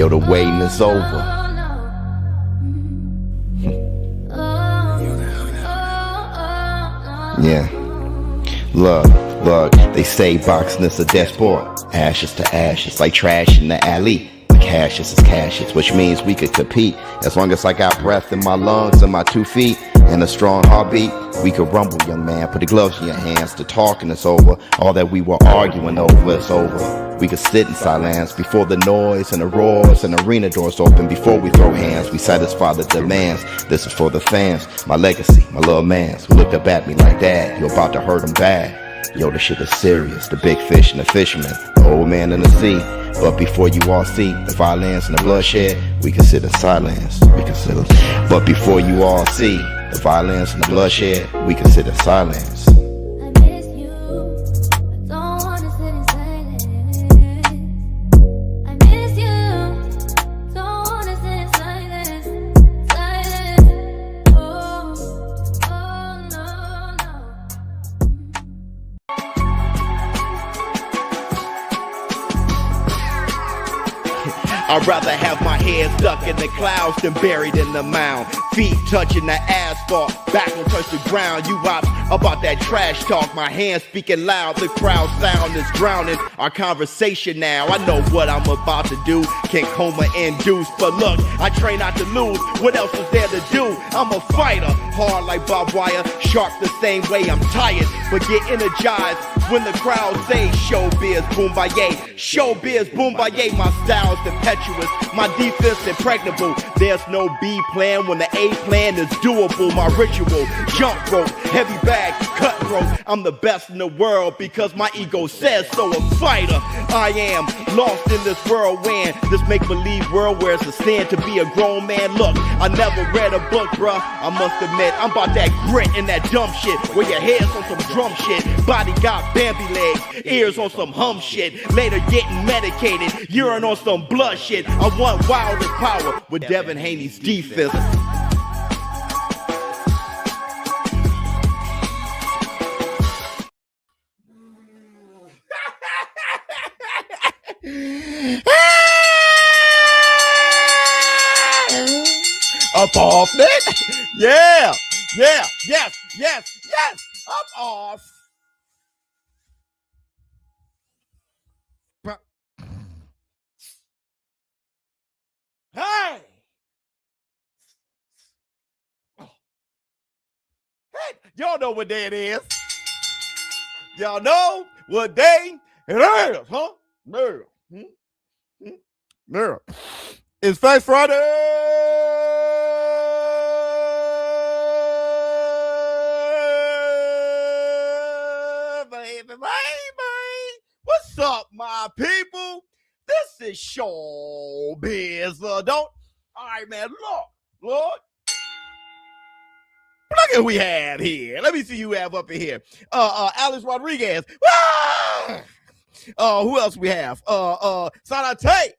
Yo, the waiting is over. Yeah. Look, they say boxing is a death sport. Ashes to ashes, like trash in the alley. Cashes is cashes, which means we could compete. As long as I got breath in my lungs and my 2 feet and a strong heartbeat, we could rumble, young man. Put the gloves in your hands. The talking is over. All that we were arguing over is over. We could sit in silence before the noise and the roars and arena doors open. Before we throw hands, we satisfy the demands. This is for the fans, my legacy, my little mans who looked up at me like that. You're about to hurt them bad. Yo, the shit is serious. The big fish and the fisherman, the old man in the sea. But before you all see the violence and the bloodshed, we consider silence. But before you all see the violence and the bloodshed, we consider silence. I'd rather have my head stuck in the clouds than buried in the mound. Feet touching the asphalt, back will touch the ground. You ops about that trash talk, my hands speaking loud. The crowd sound is drowning our conversation now. I know what I'm about to do, can't coma induce. But look, I train not to lose, what else is there to do? I'm a fighter, hard like barbed wire, sharp the same way. I'm tired, but get energized when the crowd say showbiz, boombaye. Showbiz, boombaye, my style's impetuous, my defense impregnable. There's no B plan when the A plan is doable. My ritual, jump rope, heavy bag, cutthroat. I'm the best in the world because my ego says so. A fighter, I am lost in this whirlwind, this make-believe world where it's a sin to be a grown man. Look, I never read a book, bruh. I must admit, I'm about that grit and that dumb shit where your head's on some drum shit, body got Bambi legs, ears on some hum shit, later getting medicated, urine on some blood shit. I want wild and power with Devin Haney's defense. Up off it. Yeah. Yes. Up off. Hey. Hey, y'all know what day it is. Y'all know what day it is, huh? Mirror. It's Fast Friday. Baby. What's up, my people? This is ShowBizz. All right, man. Lord. Look at who we have here. Let me see who we have up in here. Alex Rodriguez. Who else we have? Sanate.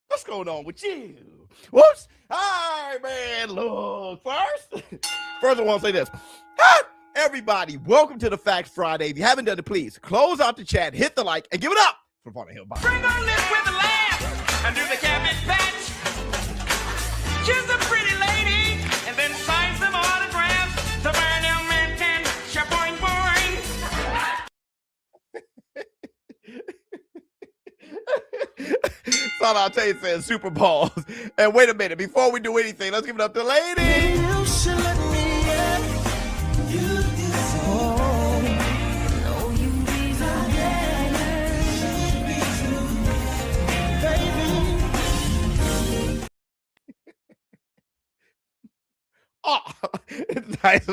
What's going on with you? Whoops. Hi, man. Look, first I want to say this. Everybody, welcome to the Facts Friday. If you haven't done it, please close out the chat, hit the like, and give it up for Bonner Hill. Bye. Bring her lips with a laugh under the cabbage patch. She's a pretty lady, and then sign some autographs to burn your mountain. Shaboing boing. Sanate says Super Balls. And wait a minute, before we do anything, let's give it up to the lady. You should let me in. You deserve it. No, you deserve it. Oh, it's nice.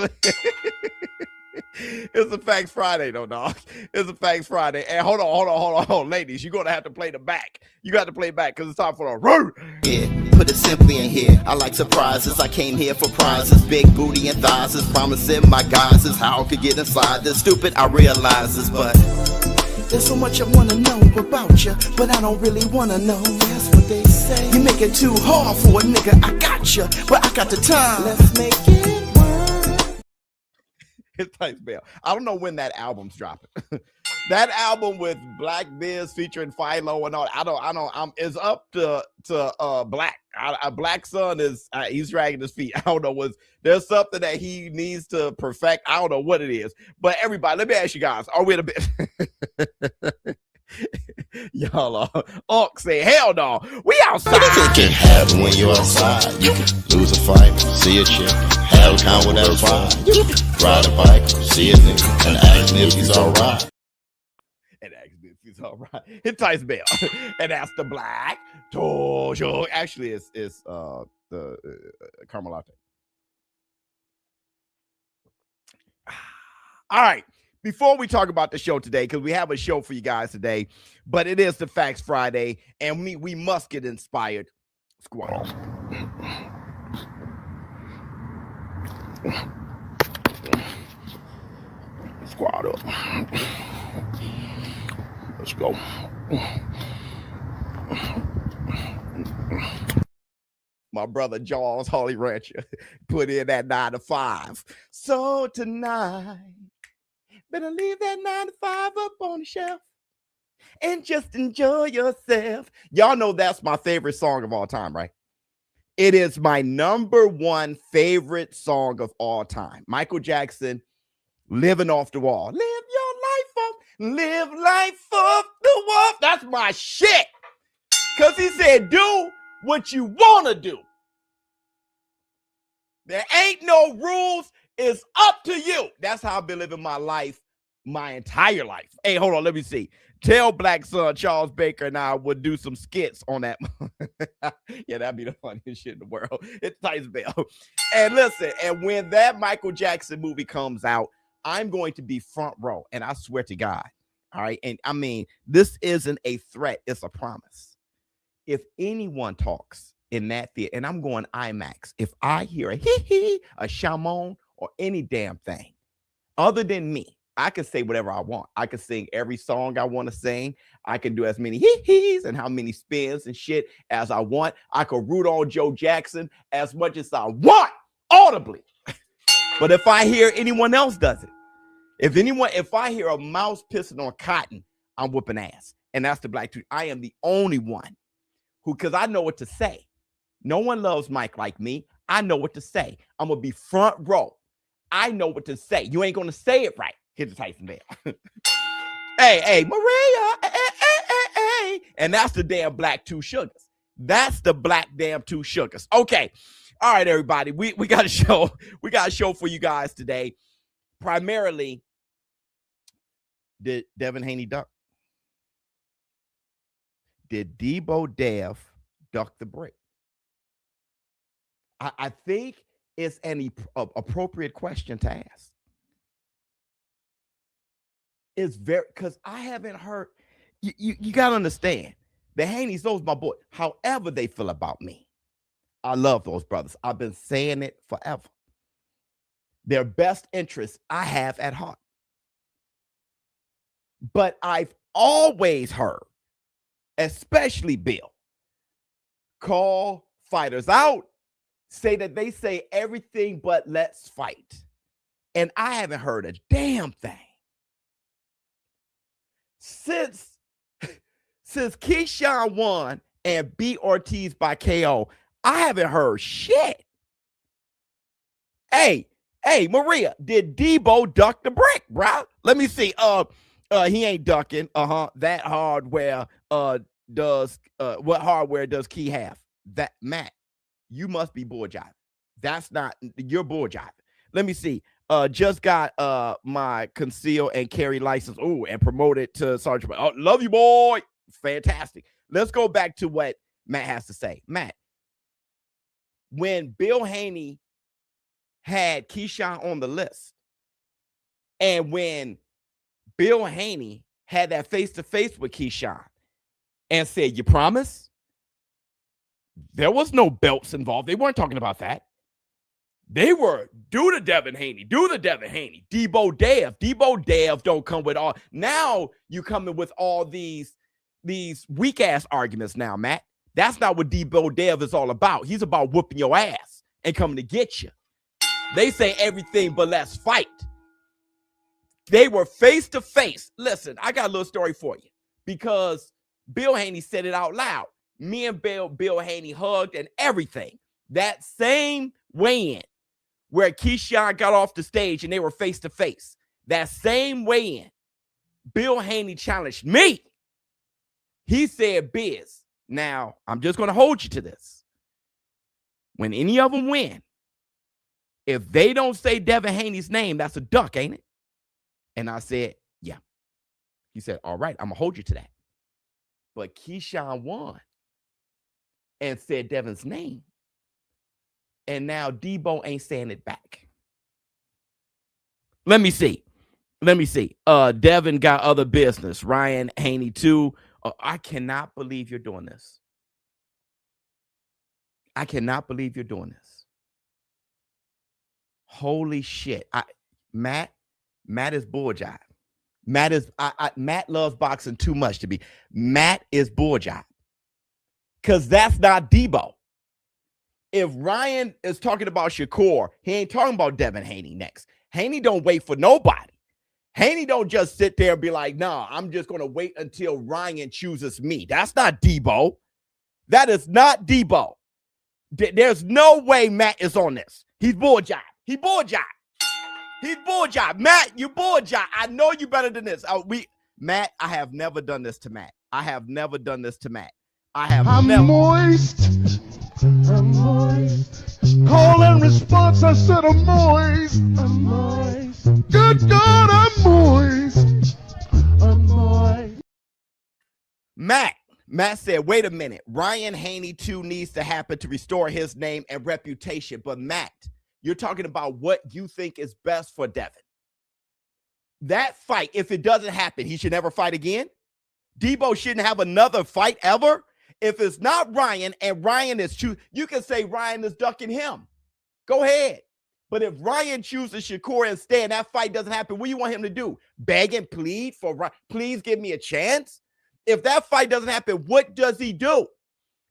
It's a Facts Friday, though, dog. It's a Facts Friday. And hold on. Ladies, you're going to have to play the back. You got to play back because it's time for the road. Yeah, put it simply in here. I like surprises. I came here for prizes. Big booty and thighs is promising my guys is how I could get inside this. Stupid, I realize this, but there's so much I want to know about you, but I don't really want to know. That's what they say. You make it too hard for a nigga. I got you, but I got the time. Let's make it work. It's Tice Bell. I don't know when that album's dropping. That album with Black Biz featuring Philo and all. I don't. It's up to Black. Black Son is he's dragging his feet. I don't know there's something that he needs to perfect. I don't know what it is. But everybody, let me ask you guys: are we in a bit? Y'all are say hell no. We outside. It can happen when you're outside. You can lose a fight, see a chick, have a con with that vibe. You can ride a bike, see a nigga, and ask him if he's alright. And ask me if he's all right. Hit Tice Bell. And that's the Black Tojo. Actually, it's the caramel latte. All right. Before we talk about the show today, because we have a show for you guys today, but it is the Facts Friday, and we must get inspired. Squad. Squad up. Let's go. My brother Jaws Holly Rancher put in that 9 to 5. So tonight, better leave that 9 to 5 up on the shelf and just enjoy yourself. Y'all know that's my favorite song of all time, right? It is my #1 favorite song of all time. Michael Jackson, Living Off the Wall. Live your life off. Live life off the wall. That's my shit. Because he said, do what you want to do. There ain't no rules. It's up to you. That's how I've been living my life, my entire life. Hey, hold on. Let me see. Tell Black Son Charles Baker and I would do some skits on that. Yeah, that'd be the funniest shit in the world. It's Tice Bell. And listen, and when that Michael Jackson movie comes out, I'm going to be front row. And I swear to God. All right. And I mean, this isn't a threat. It's a promise. If anyone talks in that theater, and I'm going IMAX, if I hear a hee-hee, a shamon, or any damn thing other than me, I can say whatever I want. I can sing every song I want to sing. I can do as many hee-hees and how many spins and shit as I want. I can root on Joe Jackson as much as I want audibly. But if I hear anyone else does it, if I hear a mouse pissing on cotton, I'm whooping ass. And that's the Black Dude. I am the only one who, because I know what to say. No one loves Mike like me. I know what to say. I'm going to be front row. I know what to say. You ain't going to say it right. Hit the Tyson Bell. Hey, Maria. Hey. And that's the damn Black Two Sugars. That's the Black damn Two Sugars. Okay. All right, everybody. We got a show. We got a show for you guys today. Primarily, did Devin Haney duck? Did Deebo Dev duck the break? I think it's an appropriate question to ask. It's very, because I haven't heard, you got to understand, the Haneys, those my boy, however they feel about me. I love those brothers. I've been saying it forever. Their best interests I have at heart. But I've always heard, especially Bill, call fighters out, say that they say everything but let's fight. And I haven't heard a damn thing. Since Keyshawn won and beat Ortiz by KO, I haven't heard shit. Hey, Maria, did Deebo duck the brick, bro? Let me see. He ain't ducking. That hardware does what hardware does Key have? That Matt, you must be bull jiving. That's not, you're bull jiving. Let me see. Just got my conceal and carry license. Oh, and promoted to Sergeant. Oh, love you, boy. Fantastic. Let's go back to what Matt has to say. Matt, when Bill Haney had Keyshawn on the list, and when Bill Haney had that face-to-face with Keyshawn and said, you promise? There was no belts involved. They weren't talking about that. They were, do the Devin Haney. Deebo Dev don't come with all. Now you coming with all these weak-ass arguments now, Matt. That's not what Deebo Dev is all about. He's about whooping your ass and coming to get you. They say everything but let's fight. They were face to face. Listen, I got a little story for you because Bill Haney said it out loud. Me and Bill Haney hugged and everything. That same weigh-in where Keyshawn got off the stage and they were face to face. That same weigh-in, Bill Haney challenged me. He said, Biz, now I'm just going to hold you to this. When any of them win, if they don't say Devin Haney's name, that's a duck, ain't it? And I said, yeah. He said, all right, I'm going to hold you to that. But Keyshawn won and said Devin's name. And now Deebo ain't saying it back. Let me see. Devin got other business. Ryan Haney too. I cannot believe you're doing this. I cannot believe you're doing this. Holy shit. Matt is bull jive. Matt loves boxing too much to be. Matt is bull jive. Because that's not Deebo. If Ryan is talking about Shakur, he ain't talking about Devin Haney next. Haney don't wait for nobody. Haney don't just sit there and be like, nah, I'm just going to wait until Ryan chooses me. That's not Deebo. That is not Deebo. There's no way Matt is on this. He's bull jive. He's bull jive. He's bull jive. Matt, you bull jive. I know you better than this. Matt, I have never done this to Matt. I have never done this to Matt. I'm moist. I'm moist. Call and response, I said I'm moist. I'm moist. Good God, I'm moist. I'm moist. Matt said, wait a minute. Ryan Haney too needs to happen to restore his name and reputation. But Matt, you're talking about what you think is best for Devin. That fight, if it doesn't happen, he should never fight again. Deebo shouldn't have another fight ever. If it's not Ryan and Ryan is you can say Ryan is ducking him. Go ahead. But if Ryan chooses Shakur instead and that fight doesn't happen, what do you want him to do? Beg and plead for Ryan? Please give me a chance. If that fight doesn't happen, what does he do?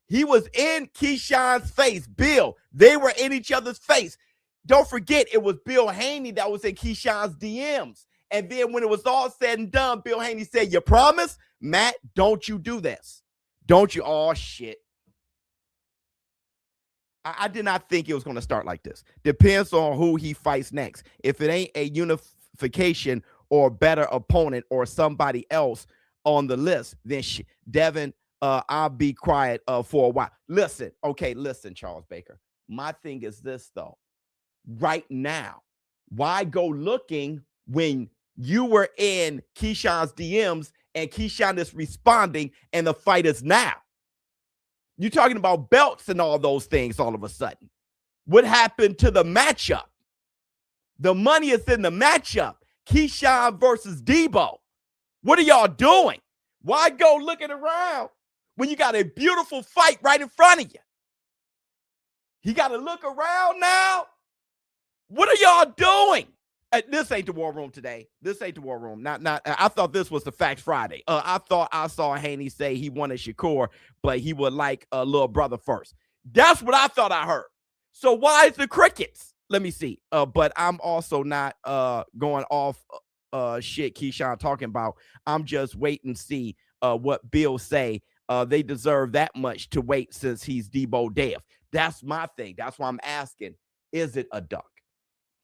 He was in Keyshawn's face. Bill, they were in each other's face. Don't forget, it was Bill Haney that was in Keyshawn's DMs. And then when it was all said and done, Bill Haney said, you promise? Matt, don't you do this. Don't you? Oh, shit. I did not think it was going to start like this. Depends on who he fights next. If it ain't a unification or better opponent or somebody else on the list, then Devin, I'll be quiet for a while. Listen, Charles Baker. My thing is this, though. Right now, why go looking when you were in Keyshawn's DMs and Keyshawn is responding and the fight is now? You're talking about belts and all those things all of a sudden. What happened to the matchup? The money is in the matchup. Keyshawn versus Deebo. What are y'all doing? Why go looking around when you got a beautiful fight right in front of you? You got to look around now? What are y'all doing? This ain't the war room today. This ain't the war room. I thought this was the Facts Friday. I thought I saw Haney say he wanted Shakur, but he would like a little brother first. That's what I thought I heard. So why is the crickets? Let me see. But I'm also not going off shit Keyshawn talking about. I'm just waiting to see what Bill say. They deserve that much to wait since he's Deebo Dev. That's my thing. That's why I'm asking, is it a duck?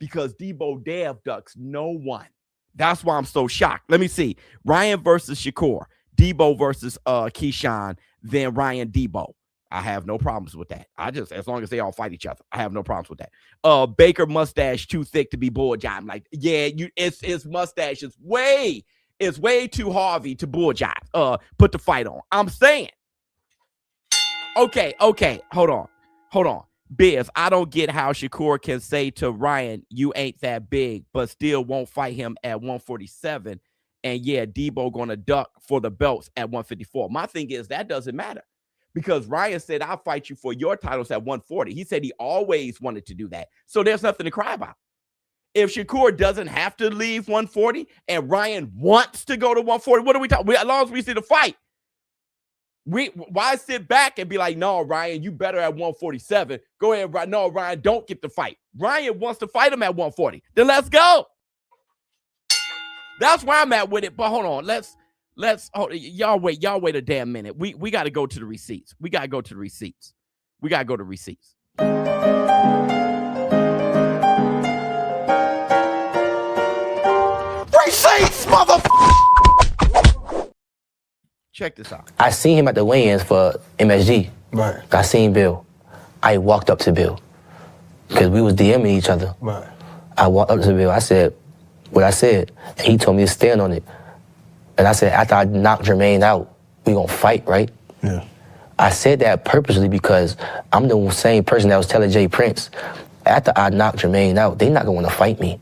Because Deebo Dev ducks no one. That's why I'm so shocked. Let me see. Ryan versus Shakur. Deebo versus Keyshawn. Then Ryan Deebo. I have no problems with that. As long as they all fight each other, I have no problems with that. Baker mustache too thick to be bull jive. I'm like, yeah, his mustache is way too Harvey to bull jive. Put the fight on. I'm saying. Okay. Hold on. Biz, I don't get how Shakur can say to Ryan, you ain't that big, but still won't fight him at 147. And yeah, Deebo gonna duck for the belts at 154. My thing is that doesn't matter because Ryan said, I'll fight you for your titles at 140. He said he always wanted to do that. So there's nothing to cry about. If Shakur doesn't have to leave 140 and Ryan wants to go to 140, what are we talking? As long as we see the fight, Why sit back and be like, no, Ryan, you better at 147. Go ahead, Ryan. No, Ryan, don't get the fight. Ryan wants to fight him at 140. Then let's go. That's where I'm at with it. But hold on, let's y'all wait a damn minute. We got to go to the receipts. We got to go to the receipts. Receipts, motherfucker! Check this out. I seen him at the weigh-ins for MSG. Right. I seen Bill. I walked up to Bill because we was DMing each other. Right. I walked up to Bill. I said what I said, and he told me to stand on it. And I said, after I knock Jermaine out, we gonna fight, right? Yeah. I said that purposely because I'm the same person that was telling Jay Prince, after I knock Jermaine out, they not gonna wanna fight me.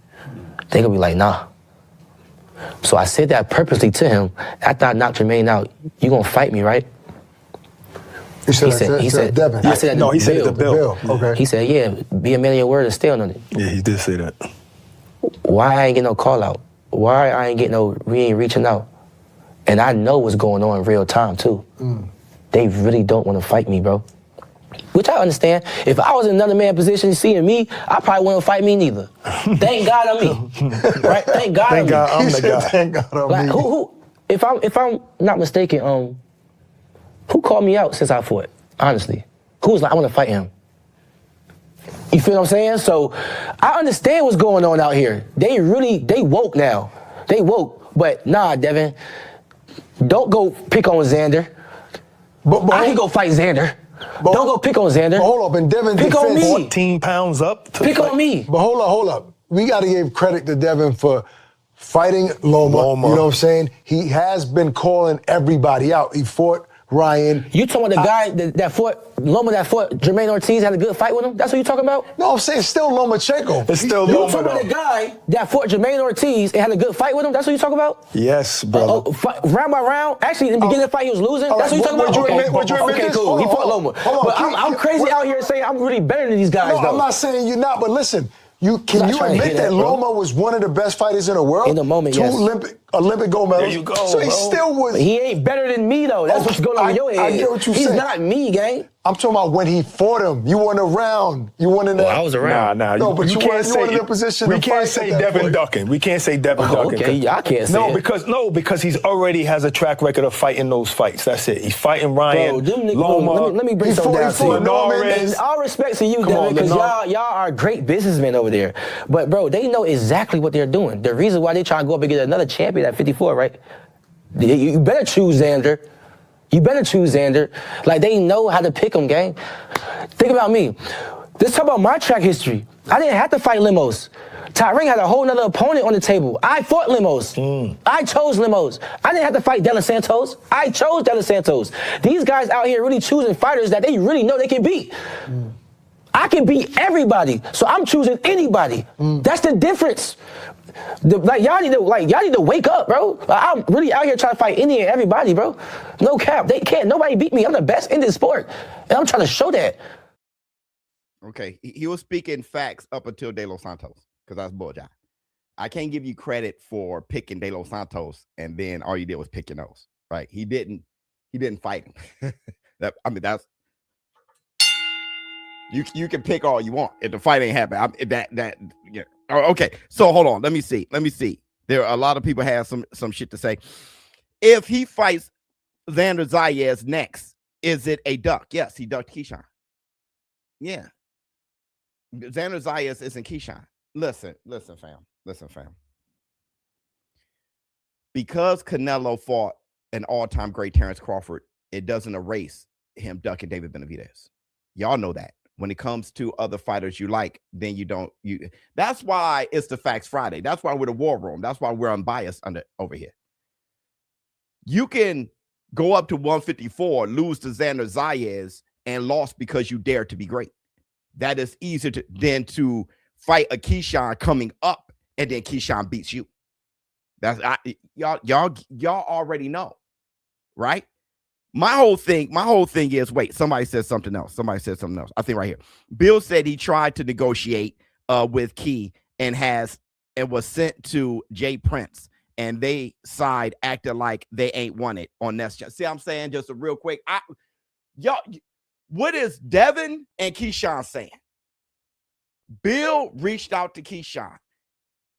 They gonna be like, nah. So I said that purposely to him. After I knocked Jermaine out, you gonna fight me, right? He said Devin. I said no, he said it to Bill. Okay. He said, yeah, be a man of your word and stand on it. Yeah, he did say that. Why I ain't get no call out? Why I ain't get we ain't reaching out? And I know what's going on in real time too. They really don't want to fight me, bro. Which I understand. If I was in another man position seeing me, I probably wouldn't fight me neither. Thank God I'm me. Right? Thank God I'm me. I'm the guy. Thank God I'm like, me. Who if I'm not mistaken, who called me out since I fought? Honestly. Who was like, I want to fight him? You feel what I'm saying? So I understand what's going on out here. They woke now. They woke. But nah, Devin, don't go pick on Xander. But I can go fight Xander. Don't go pick on Xander. But hold up, and Devin pick on me. 14 pounds up. Pick on me. But hold up. We got to give credit to Devin for fighting Loma. You know what I'm saying? He has been calling everybody out. He fought Ryan. You talking about the guy that fought Loma, that fought Jermaine Ortiz, had a good fight with him? That's what you talking about? No, I'm saying it's still Lomachenko. It's still You Loma, talking about the guy that fought Jermaine Ortiz and had a good fight with him? That's what you talking about? Yes, brother. Round by round? Actually, in the beginning of the fight, he was losing? That's what you talking about? Okay, cool. He fought Loma. But I'm crazy out here saying I'm really better than these guys, No, though. I'm not saying you're not, but listen. Can you admit that Loma was one of the best fighters in the world? In the moment, Two yes. Olympic gold medals. There you go, so he still was. He ain't better than me, though. That's what's going on in your head. I get what you're saying. He's not me, gang. I'm talking about when he fought him. You weren't around. You weren't in that. I was around. Nah. No, but you weren't in a position to fight. We can't say Devin ducking. We can't say Devin ducking. Okay, I can't say it. because he's already has a track record of fighting those fights. That's it. He's fighting Ryan, Loma. Let me break something down to you. Norris. All respect to you, Devin, because y'all are great businessmen over there. But, bro, they know exactly what they're doing. The reason why they trying to go up and get another champion at 54, right? You better choose Xander. You better choose Xander. Like, they know how to pick him, gang. Think about me. Let's talk about my track history. I didn't have to fight Limos. Tyring had a whole nother opponent on the table. I fought Limos. I chose Limos. I didn't have to fight De Los Santos. I chose De Los Santos. These guys out here really choosing fighters that they really know they can beat. I can beat everybody, so I'm choosing anybody. That's the difference. Y'all need to wake up, bro. I'm really out here trying to fight any and everybody, bro. No cap. They can't. Nobody beat me. I'm the best in this sport, and I'm trying to show that. Okay, he was speaking facts up until De Los Santos, because that's bullshit. I can't give you credit for picking De Los Santos, and then all you did was pick your nose, right? He didn't fight him. That's you can pick all you want if the fight ain't happen. Yeah. Oh, okay, so hold on. Let me see. There are a lot of people have some shit to say. If he fights Xander Zayas next, is it a duck? Yes, he ducked Keyshawn. Yeah. Xander Zayas isn't Keyshawn. Listen, fam. Because Canelo fought an all-time great Terrence Crawford, it doesn't erase him ducking David Benavidez. Y'all know that. When it comes to other fighters you like, then that's why it's the Facts Friday. That's why we're the War Room. That's why we're unbiased over here. You can go up to 154, lose to Xander Zayas, and lost because you dared to be great. That is easier than to fight a Keyshawn coming up and then Keyshawn beats you. Y'all already know, right? My whole thing is, wait, somebody said something else. I think right here. Bill said he tried to negotiate with Key and was sent to Jay Prince and they side acted like they ain't won it on next gen. See what I'm saying? Just a real quick. Y'all, what is Devin and Keyshawn saying? Bill reached out to Keyshawn.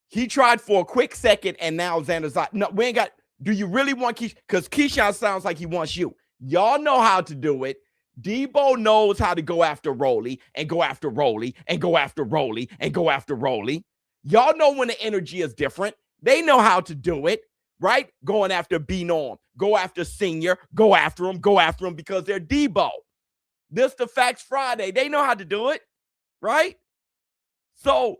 He tried for a quick second, and now Xander's like, no, we ain't got. Do you really want Keyshawn? Because Keyshawn sounds like he wants you. Y'all know how to do it. Deebo knows how to go after Rolly and go after Rolly and go after Rolly and go after Rolly. Y'all know when the energy is different. They know how to do it, right? Going after B-Norm, go after Senior, go after them because they're Deebo. This the Facts Friday. They know how to do it, right? So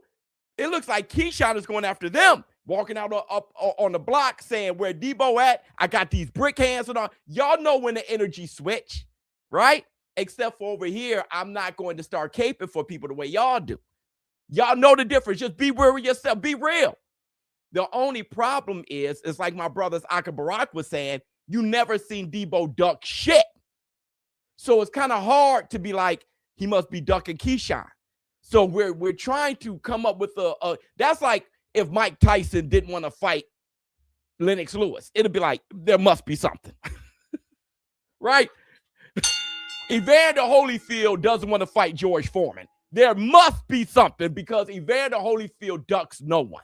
it looks like Keyshawn is going after them, walking out up on the block saying, where Deebo at? I got these brick hands and all. Y'all know when the energy switch, right? Except for over here, I'm not going to start caping for people the way y'all do. Y'all know the difference. Just be real with yourself. Be real. The only problem is, it's like my brother's Aka Barak was saying, you never seen Deebo duck shit. So it's kind of hard to be like, he must be ducking Keyshawn. So we're trying to come up with that's like if Mike Tyson didn't want to fight Lennox Lewis. It'll be like, there must be something. Right? Evander Holyfield doesn't want to fight George Foreman. There must be something because Evander Holyfield ducks no one.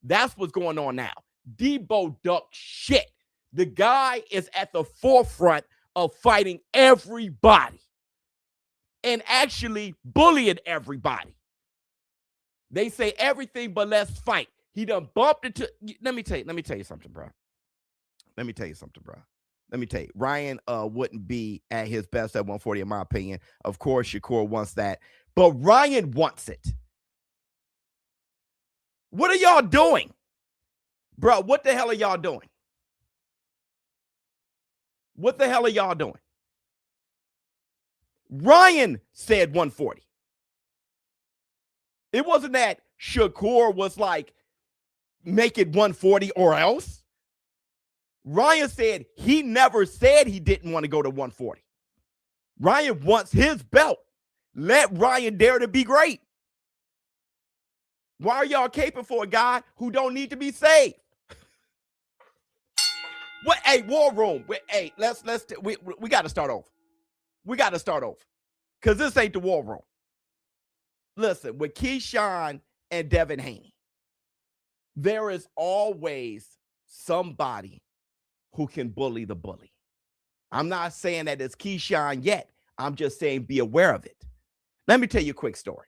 That's what's going on now. Deebo ducked shit. The guy is at the forefront of fighting everybody and actually bullying everybody. They say everything but let's fight. He done bumped into. Let me tell you something, bro. Ryan wouldn't be at his best at 140, in my opinion. Of course, Shakur wants that, but Ryan wants it. What are y'all doing? Bro, what the hell are y'all doing? What the hell are y'all doing? Ryan said 140. It wasn't that Shakur was like, make it 140 or else. Ryan said he never said he didn't want to go to 140. Ryan wants his belt. Let Ryan dare to be great. Why are y'all caping for a guy who don't need to be saved? What? Hey, War Room. Hey, we got to start over. We got to start over because this ain't the War Room. Listen, with Keyshawn and Devin Haney, there is always somebody who can bully the bully. I'm not saying that it's Keyshawn yet. I'm just saying be aware of it. Let me tell you a quick story.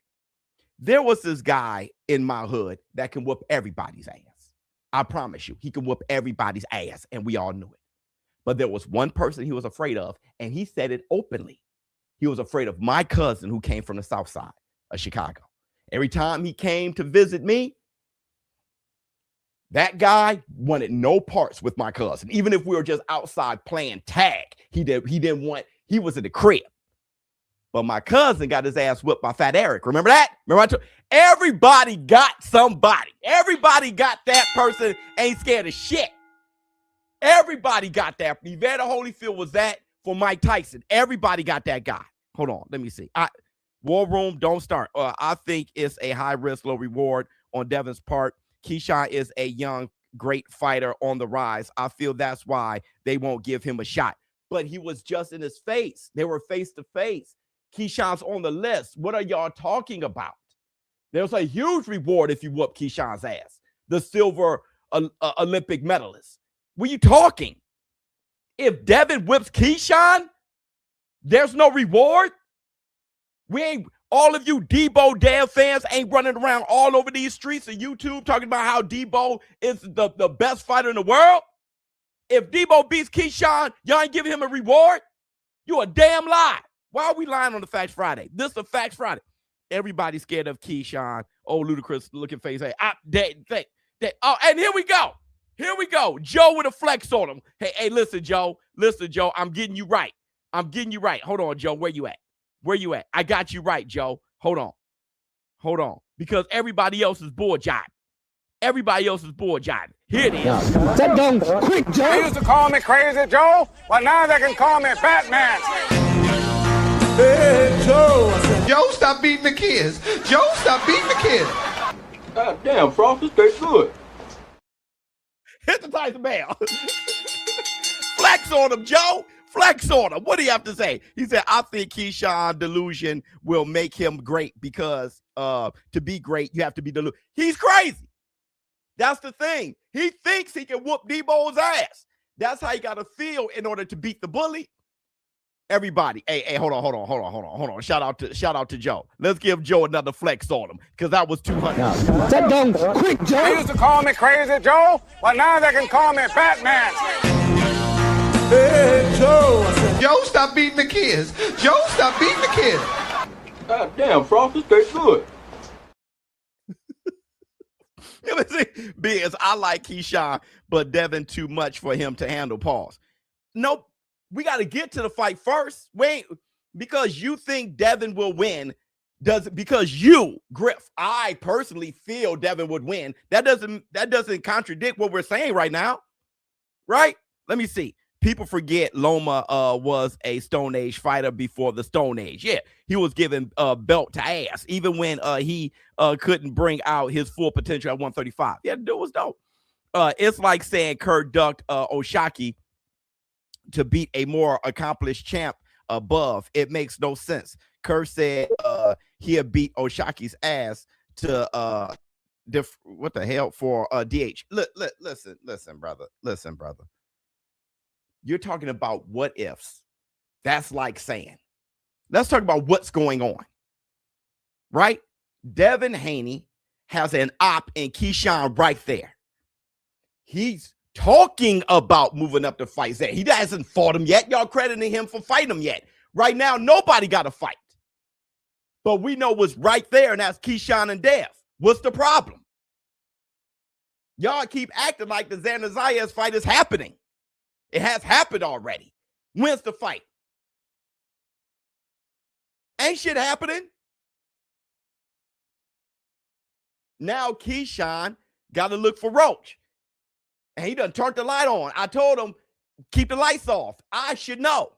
There was this guy in my hood that can whoop everybody's ass. I promise you, he can whoop everybody's ass, and we all knew it. But there was one person he was afraid of, and he said it openly. He was afraid of my cousin who came from the south side of Chicago. Every time he came to visit me, that guy wanted no parts with my cousin. Even if we were just outside playing tag, he was in the crib. But my cousin got his ass whipped by Fat Eric. Remember that? Everybody got somebody. Everybody got that person ain't scared of shit. Everybody got that. Evander Holyfield was that for Mike Tyson. Everybody got that guy. Hold on. Let me see. War Room, don't start. I think it's a high risk, low reward on Devin's part. Keyshawn is a young, great fighter on the rise. I feel that's why they won't give him a shot. But he was just in his face. They were face to face. Keyshawn's on the list. What are y'all talking about? There's a huge reward if you whoop Keyshawn's ass. The silver Olympic medalist. What are you talking? If Devin whips Keyshawn, there's no reward. We ain't, all of you Deebo damn fans ain't running around all over these streets of YouTube talking about how Deebo is the best fighter in the world. If Deebo beats Keyshawn, y'all ain't giving him a reward. You a damn lie. Why are we lying on the Facts Friday? This is the Facts Friday. Everybody's scared of Keyshawn. Oh, ludicrous looking face. Hey, oh, and here we go. Here we go. Joe with a flex on him. Hey, listen, Joe. Listen, Joe. I'm getting you right. Hold on, Joe. Where you at? I got you right, Joe. Hold on. Because everybody else is board job. Here it is. That done quick, Joe. They used to call me Crazy Joe, but now they can call me Batman. Hey, Joe. Joe, stop beating the kids. God damn, Frost, this tastes good. Hit the Tyson bell. Flex on him, Joe. Flex on him. What do you have to say? He said, I think Keyshawn delusion will make him great because to be great, you have to be delusional. He's crazy. That's the thing. He thinks he can whoop Deebo's ass. That's how you got to feel in order to beat the bully. Everybody, hey, hold on. Shout out to Joe. Let's give Joe another flex on him because that was 200. Sit down quick, Joe. They used to call me Crazy Joe, but now they can call me Batman. Hey, Joe. Joe, stop beating the kids. Joe, stop beating the kids. God damn, Frosty, tastes good. Biz, I like Keyshawn, but Devin too much for him to handle. Pause. Nope. We got to get to the fight first. Wait, because you think Devin will win, because you, Griff, I personally feel Devin would win. That doesn't contradict what we're saying right now, right? Let me see. People forget Loma was a Stone Age fighter before the Stone Age. Yeah, he was given belt to ass, even when he couldn't bring out his full potential at 135. Yeah, the dude was dope. It's like saying Kurt ducked Oshaki to beat a more accomplished champ above. It makes no sense. Kurt said he had beat Oshaki's ass to what the hell for DH. Listen, brother. You're talking about what ifs. That's like saying, let's talk about what's going on, right? Devin Haney has an op in Keyshawn right there. He's talking about moving up to fight Zay. He hasn't fought him yet. Y'all crediting him for fighting him yet. Right now, nobody got to fight. But we know what's right there, and that's Keyshawn and Dev. What's the problem? Y'all keep acting like the Xander Zayas fight is happening. It has happened already. When's the fight? Ain't shit happening. Now Keyshawn got to look for Roach. And he done turned the light on. I told him, keep the lights off. I should know.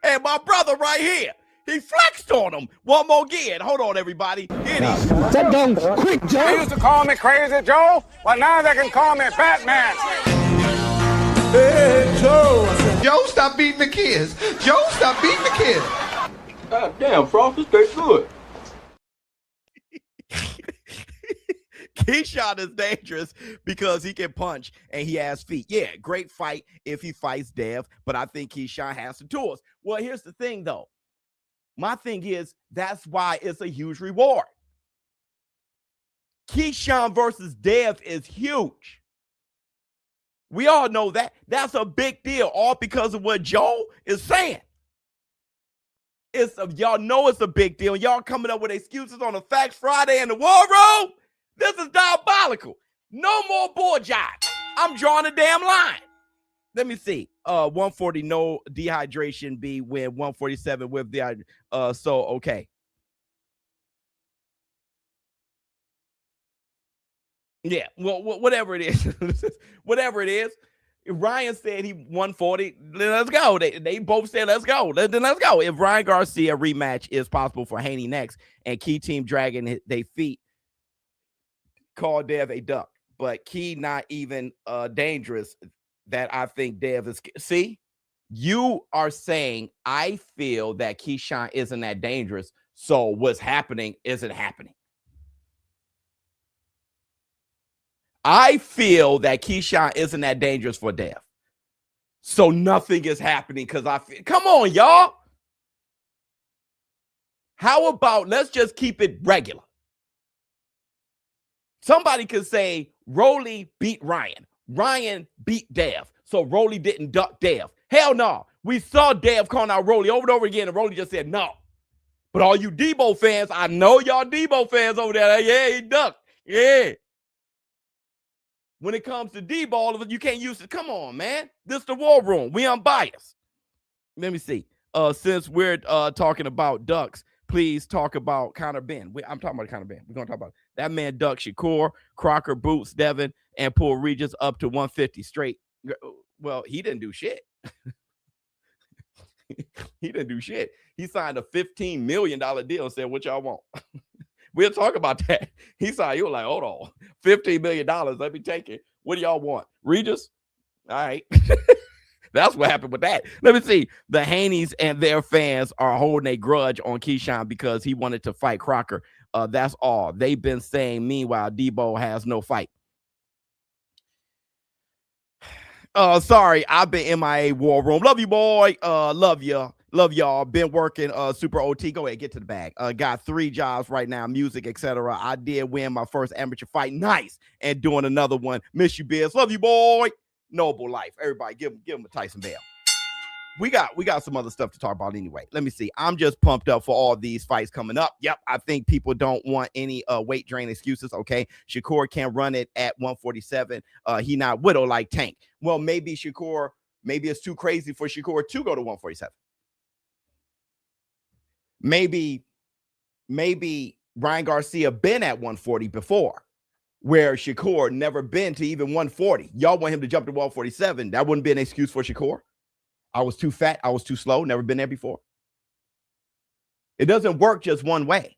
And my brother right here, he flexed on him. One more again. Hold on, everybody. Here it is. Sit down quick, Joe. They used to call me Crazy Joe, but now they can call me Batman. Hey, Joe. Joe, stop beating the kids. Joe, stop beating the kids. God damn, Frosty, tastes good. Keyshawn is dangerous because he can punch and he has feet. Yeah, great fight if he fights Dev, but I think Keyshawn has some tools. Well, here's the thing, though. My thing is, that's why it's a huge reward. Keyshawn versus Dev is huge. We all know that. That's a big deal, all because of what Joe is saying. Y'all know it's a big deal. Y'all coming up with excuses on the Facts Friday in the War Room? This is diabolical. No more board jive. I'm drawing a damn line. Let me see. 140 no dehydration B win 147 with the so okay. Yeah, well, whatever it is. Whatever it is. If Ryan said he 140, then let's go. They both said let's go. Then let's go. If Ryan Garcia rematch is possible for Haney next and Key Team dragging their feet, call Dev a duck. But Key not even dangerous that I think Dev is. See, you are saying I feel that Keyshawn isn't that dangerous, so what's happening isn't happening. I feel that Keyshawn isn't that dangerous for Dev, so nothing is happening because I feel. Come on, y'all. How about let's just keep it regular? Somebody could say Rolly beat Ryan. Ryan beat Dev. So Rolly didn't duck Dev. Hell no. We saw Dev calling out Rolly over and over again, and Rolly just said no. But all you Deebo fans, I know y'all Deebo fans over there. Yeah, he ducked. Yeah. When it comes to Deebo, all of it, you can't use it. Come on, man. This is the War Room. We unbiased. Let me see. Since we're talking about ducks, please talk about Conor Benn. I'm talking about Conor Benn. We're going to talk about that man duck Shakur, Crocker, Boots, Devin, and pull Regis up to 150 straight. Well, he didn't do shit. He didn't do shit. He signed a $15 million deal and said, what y'all want? We'll talk about that. He saw you like, hold on, $15 million. Let me take it. What do y'all want? Regis? All right. That's what happened with that. Let me see. The Haneys and their fans are holding a grudge on Keyshawn because he wanted to fight Crocker. That's all. They've been saying, meanwhile, Deebo has no fight. Sorry, I've been MIA War Room. Love you, boy. Love you. Love y'all. Been working super OT. Go ahead, get to the bag. Got 3 jobs right now, music, etc. I did win my first amateur fight. Nice. And doing another one. Miss you, Biz. Love you, boy. Noble life. Everybody, give him a Tyson Bell. We got some other stuff to talk about anyway. Let me see. I'm just pumped up for all these fights coming up. Yep, I think people don't want any weight drain excuses. Okay, Shakur can't run it at 147. He not widow like Tank. Well, maybe Shakur. Maybe it's too crazy for Shakur to go to 147. Maybe Ryan Garcia been at 140 before, where Shakur never been to even 140. Y'all want him to jump to 147. That wouldn't be an excuse for Shakur. I was too fat. I was too slow. Never been there before. It doesn't work just one way.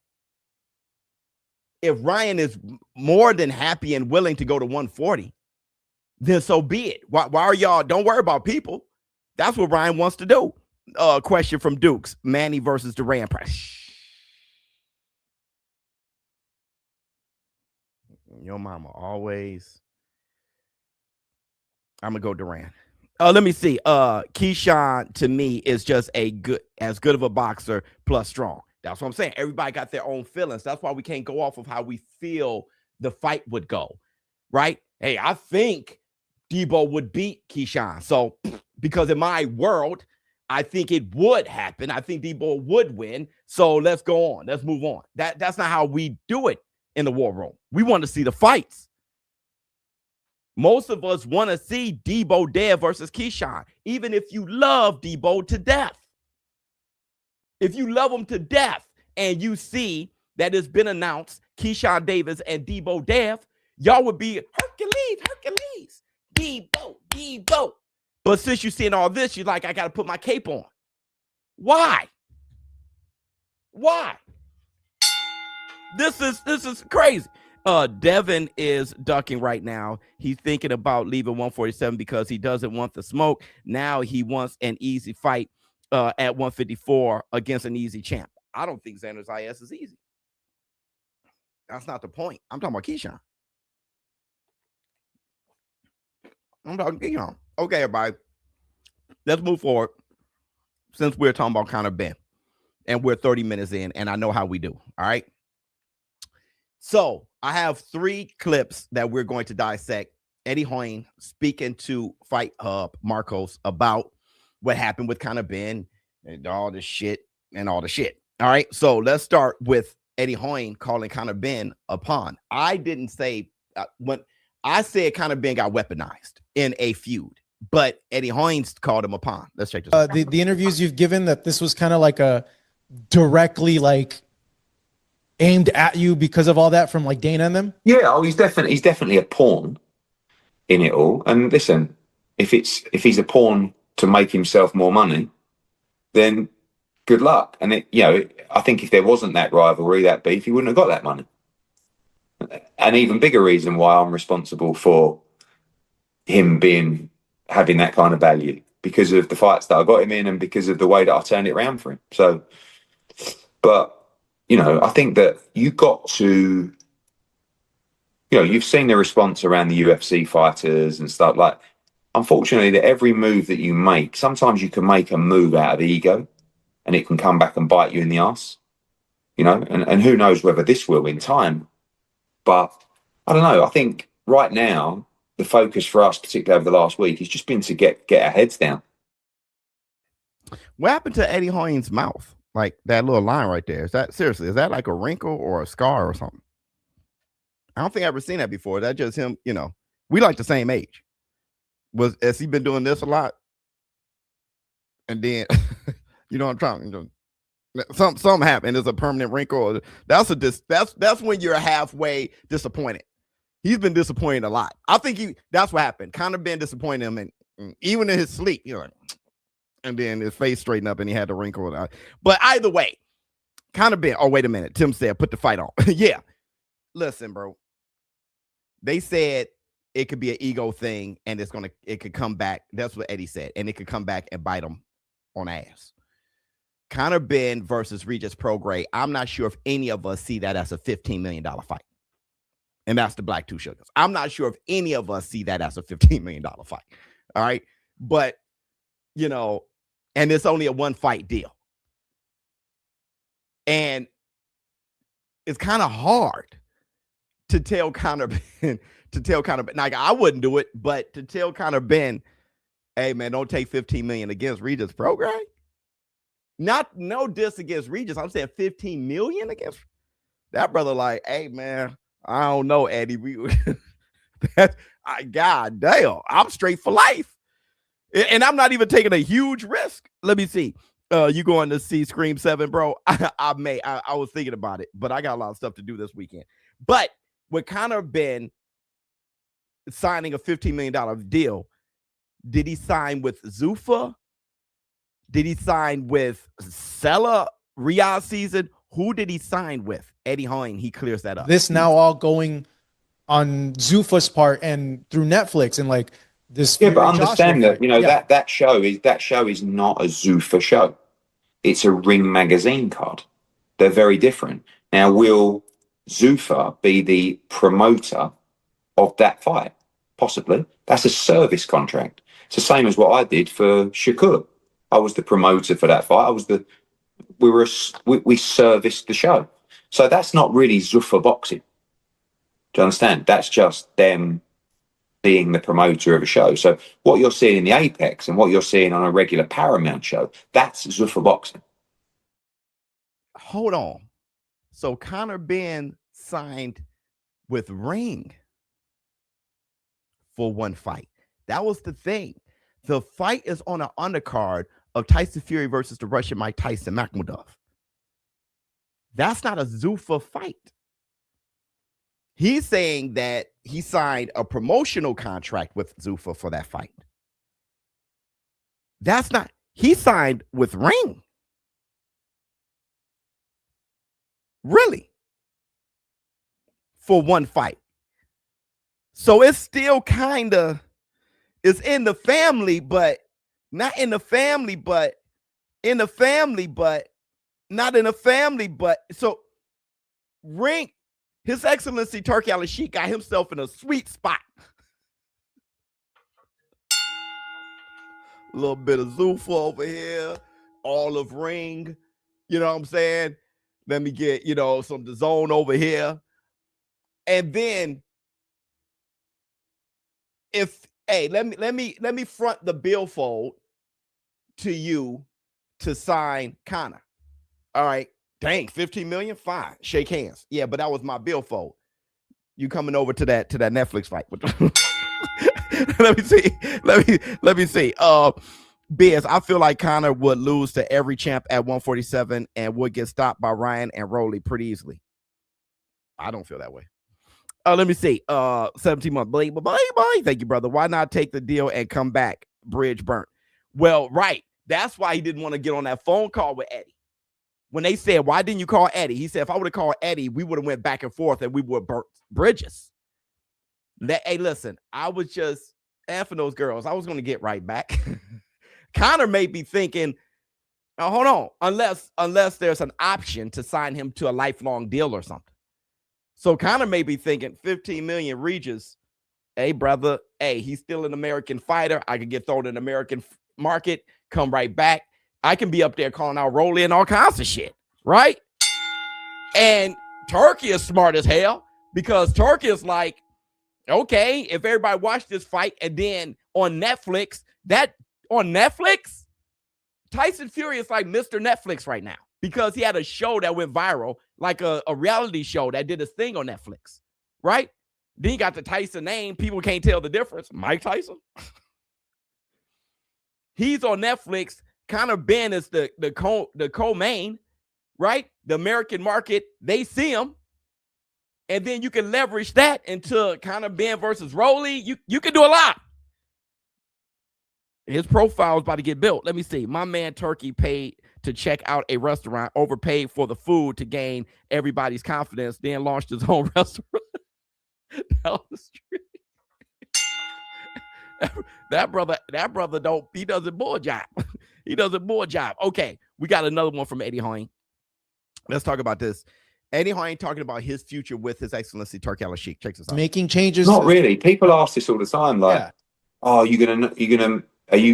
If Ryan is more than happy and willing to go to 140, then so be it. Why are y'all? Don't worry about people. That's what Ryan wants to do. Question from Dukes. Manny versus Duran. Your mama always. I'm gonna go Duran. Let me see. Keyshawn to me is just as good of a boxer plus strong. That's what I'm saying. Everybody got their own feelings. That's why we can't go off of how we feel the fight would go, right? Hey, I think Deebo would beat Keyshawn. So, because in my world, I think it would happen. I think Deebo would win. So let's go on. Let's move on. That's not how we do it in the war room. We want to see the fights. Most of us want to see Deebo dead versus Keyshawn, even if you love Deebo to death. If you love him to death and you see that it's been announced Keyshawn Davis and Deebo death, y'all would be Hercules, Deebo. But since you're seeing all this, you're like, I got to put my cape on. Why? This is crazy. Devin is ducking right now. He's thinking about leaving 147 because he doesn't want the smoke. Now he wants an easy fight at 154 against an easy champ. I don't think Xander's IS is easy. That's not the point. I'm talking about Keyshawn. I'm talking Keyshawn. Okay, everybody. Let's move forward. Since we're talking about Conor Benn, and we're 30 minutes in, and I know how we do. All right. So I have 3 clips that we're going to dissect. Eddie Hearn speaking to Fight Hub Marcos about what happened with Conor Benn and all the shit. All right. So let's start with Eddie Hearn calling Conor Benn a pawn. I didn't say when I said Conor Benn got weaponized in a feud, but Eddie Hearn called him a pawn. Let's check this out. The interviews you've given that this was kind of like a directly like aimed at you because of all that from like Dana and them? Yeah, he's definitely a pawn in it all. And listen, if he's a pawn to make himself more money, then good luck. And I think if there wasn't that rivalry, that beef, he wouldn't have got that money. An even bigger reason why I'm responsible for him having that kind of value, because of the fights that I got him in and because of the way that I turned it around for him. So, but I think that you got to, you've seen the response around the UFC fighters and stuff. Like, unfortunately, that every move that you make, sometimes you can make a move out of ego and it can come back and bite you in the ass, and who knows whether this will in time. But I don't know. I think right now, the focus for us, particularly over the last week, has just been to get our heads down. What happened to Eddie Hearn's mouth? Like that little line right there. Is that like a wrinkle or a scar or something? I don't think I've ever seen that before. That just him, we like the same age. Has he been doing this a lot? And then, I'm trying, something happened. There's a permanent wrinkle. That's when you're halfway disappointed. He's been disappointed a lot. I think that's what happened. Conor Benn disappointed him, and even in his sleep, and then his face straightened up and he had the wrinkle. But either way, Conor Benn. Oh, wait a minute. Tim said, put the fight on. Yeah. Listen, bro. They said it could be an ego thing and it could come back. That's what Eddie said. And it could come back and bite him on ass. Conor Benn versus Regis Prograis. I'm not sure if any of us see that as a $15 million fight. And that's the Black Two Sugars. I'm not sure if any of us see that as a $15 million fight. All right. But, you know, and it's only a one fight deal. And it's kind of hard to tell Conor Benn, like, I wouldn't do it, but to tell Conor Benn, hey man, don't take 15 million against Regis Prograis. No diss against Regis. I'm saying 15 million against that brother. Like, hey man, I don't know, Eddie. God damn, I'm straight for life. And I'm not even taking a huge risk. Let me see. You going to see Scream 7, bro? I was thinking about it, but I got a lot of stuff to do this weekend. But with Conor Benn signing a $15 million deal, did he sign with Zufa? Did he sign with Sella Riyadh season? Who did he sign with? Eddie Hearn, he clears that up. This now all going on Zufa's part and through Netflix and like this. Yeah, but understand that, you know, that show is not a Zufa show. It's a Ring magazine card. They're very different. Now, will Zufa be the promoter of that fight? Possibly. That's a service contract. It's the same as what I did for Shakur. I was the promoter for that fight. We serviced the show. So that's not really Zufa boxing. Do you understand? That's just them being the promoter of a show. So what you're seeing in the Apex and what you're seeing on a regular Paramount show, that's Zufa boxing. Hold on. So Conor Benn signed with Ring for one fight. That was the thing. The fight is on an undercard of Tyson Fury versus the Russian Mike Tyson Makhmudov. That's not a Zufa fight. He's saying that he signed a promotional contract with Zufa for that fight. That's not, he signed with Ring. Really? For one fight. So it's still kind of, it's in the family, but not in the family, but in the family, but not in the family, but so Ring, His Excellency Turki Al-Sheikh got himself in a sweet spot. A little bit of Zufa over here, all of Ring, you know what I'm saying? Let me get, you know, some DAZN over here. And then if, hey, let me front the billfold to you to sign Conor. All right. Dang, 15 million? Fine. Shake hands. Yeah, but that was my billfold. You coming over to that Netflix fight. Let me see. Biz, I feel like Conor would lose to every champ at 147 and would get stopped by Ryan and Rolly pretty easily. I don't feel that way. Let me see. 17 months. Bye. Thank you, brother. Why not take the deal and come back? Bridge burnt. Well, right. That's why he didn't want to get on that phone call with Eddie. When they said, why didn't you call Eddie? He said, if I would have called Eddie, we would have went back and forth and we would have burnt bridges. Hey, listen, I was just effing those girls. I was going to get right back. Conor may be thinking, now, hold on, unless there's an option to sign him to a lifelong deal or something. So Conor may be thinking 15 million Regis. Hey, brother, hey, he's still an American fighter. I could get thrown in the American market, come right back. I can be up there calling out Rolly and all kinds of shit, right? And Turki is smart as hell because Turki is like, okay, if everybody watched this fight and then on Netflix, Tyson Fury is like Mr. Netflix right now because he had a show that went viral, like a reality show that did his thing on Netflix, right? Then you got the Tyson name. People can't tell the difference. Mike Tyson. He's on Netflix. Conor Benn is the co-main, right? The American market, they see him. And then you can leverage that into Conor Benn versus Rolly. You can do a lot. His profile is about to get built. Let me see. My man Turkey paid to check out a restaurant, overpaid for the food to gain everybody's confidence, then launched his own restaurant down the street. That brother he doesn't bull job. He doesn't bull job. Okay, we got another one from Eddie Hearn. Let's talk about this. Eddie Hearn talking about his future with His Excellency Turki Al-Sheikh. Check this out. Making changes. Not really. People ask this all the time, like, "Oh, are you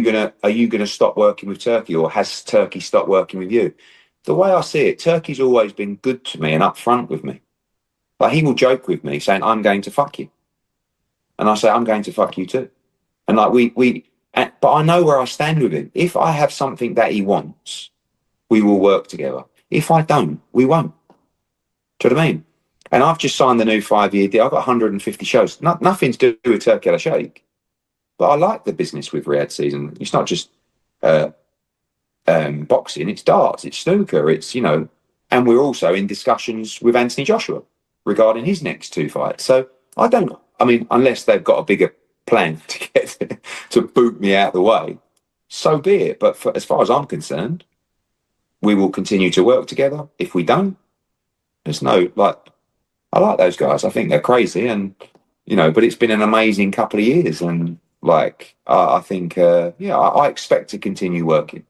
gonna stop working with Turkey, or has Turkey stopped working with you?" The way I see it, Turkey's always been good to me and upfront with me. Like, he will joke with me saying, "I'm going to fuck you," and I say, "I'm going to fuck you too." And like but I know where I stand with him. If I have something that he wants, we will work together. If I don't, we won't. Do you know what I mean? And I've just signed the new 5-year deal. I've got 150 shows. Nothing to do with Turki Al-Sheikh. But I like the business with Riyadh season. It's not just boxing. It's darts. It's snooker. It's, and we're also in discussions with Anthony Joshua regarding his next 2 fights. So unless they've got a bigger plan to boot me out of the way, so be it. But as far as I'm concerned, we will continue to work together. If we don't, there's no, I like those guys. I think they're crazy, and but it's been an amazing couple of years, and I think I expect to continue working.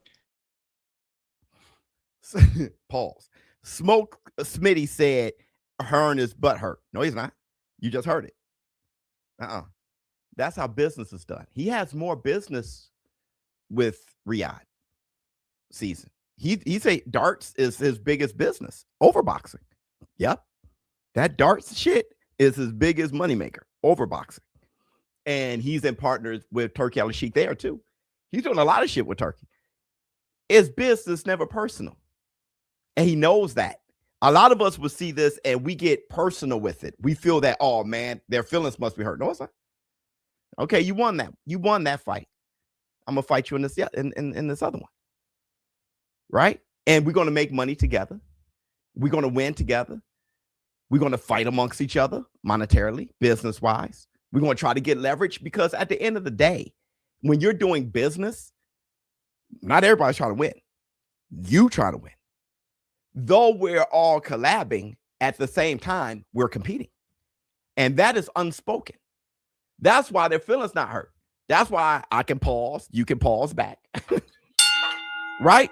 Pause. Smoke Smitty said Hearn is butthurt. No, he's not. You just heard it. That's how business is done. He has more business with Riyadh season. He say darts is his biggest business over boxing. Yep. That darts shit is his biggest moneymaker over boxing. And he's in partners with Turki Al-Sheikh there too. He's doing a lot of shit with Turkey. It's business, never personal. And he knows that. A lot of us will see this and we get personal with it. We feel that, oh man, their feelings must be hurt. No, it's not. Okay, you won that. You won that fight. I'm gonna fight you in this other one. Right? And we're gonna make money together. We're gonna win together. We're gonna fight amongst each other monetarily, business-wise. We're gonna try to get leverage, because at the end of the day, when you're doing business, not everybody's trying to win. You trying to win. Though we're all collabing, at the same time, we're competing. And that is unspoken. That's why their feelings not hurt. That's why I can pause. You can pause back. Right?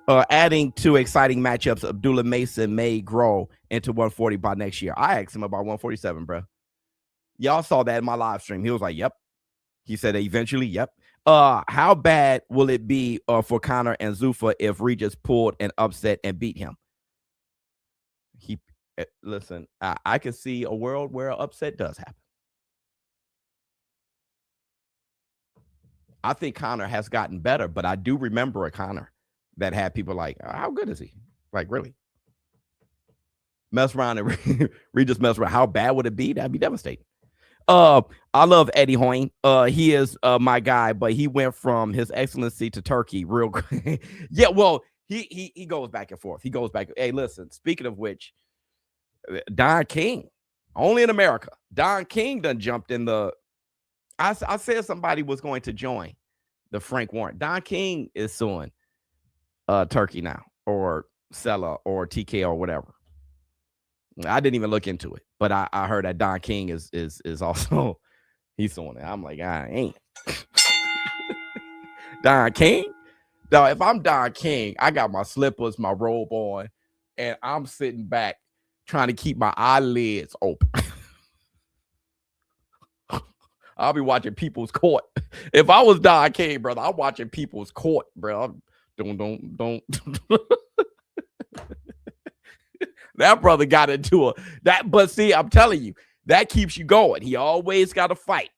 Adding 2 exciting matchups, Abdullah Mason may grow into 140 by next year. I asked him about 147, bro. Y'all saw that in my live stream. He was like, yep. He said eventually, yep. How bad will it be for Conor and Zufa if Regis pulled an upset and beat him? Listen, I can see a world where an upset does happen. I think Conor has gotten better, but I do remember a Conor that had people like, how good is he? Like, really? Mess around and Regis mess around. How bad would it be? That'd be devastating. I love Eddie Hearn. He is my guy, but he went from His Excellency to Turkey real quick. Yeah, well, he goes back and forth. He goes back. Hey, listen, speaking of which, Don King, only in America. Don King done jumped in the. I said somebody was going to join the Frank Warren. Don King is suing Turkey now, or Sella, or TK, or whatever. I didn't even look into it, but I heard that Don King is also, he's suing it. I'm like, I ain't. Don King? Now, if I'm Don King, I got my slippers, my robe on, and I'm sitting back trying to keep my eyelids open. I'll be watching People's Court. If I was Don King, brother, I'm watching People's Court, bro. Don't. That brother got into that, but see, I'm telling you, that keeps you going. He always got to fight.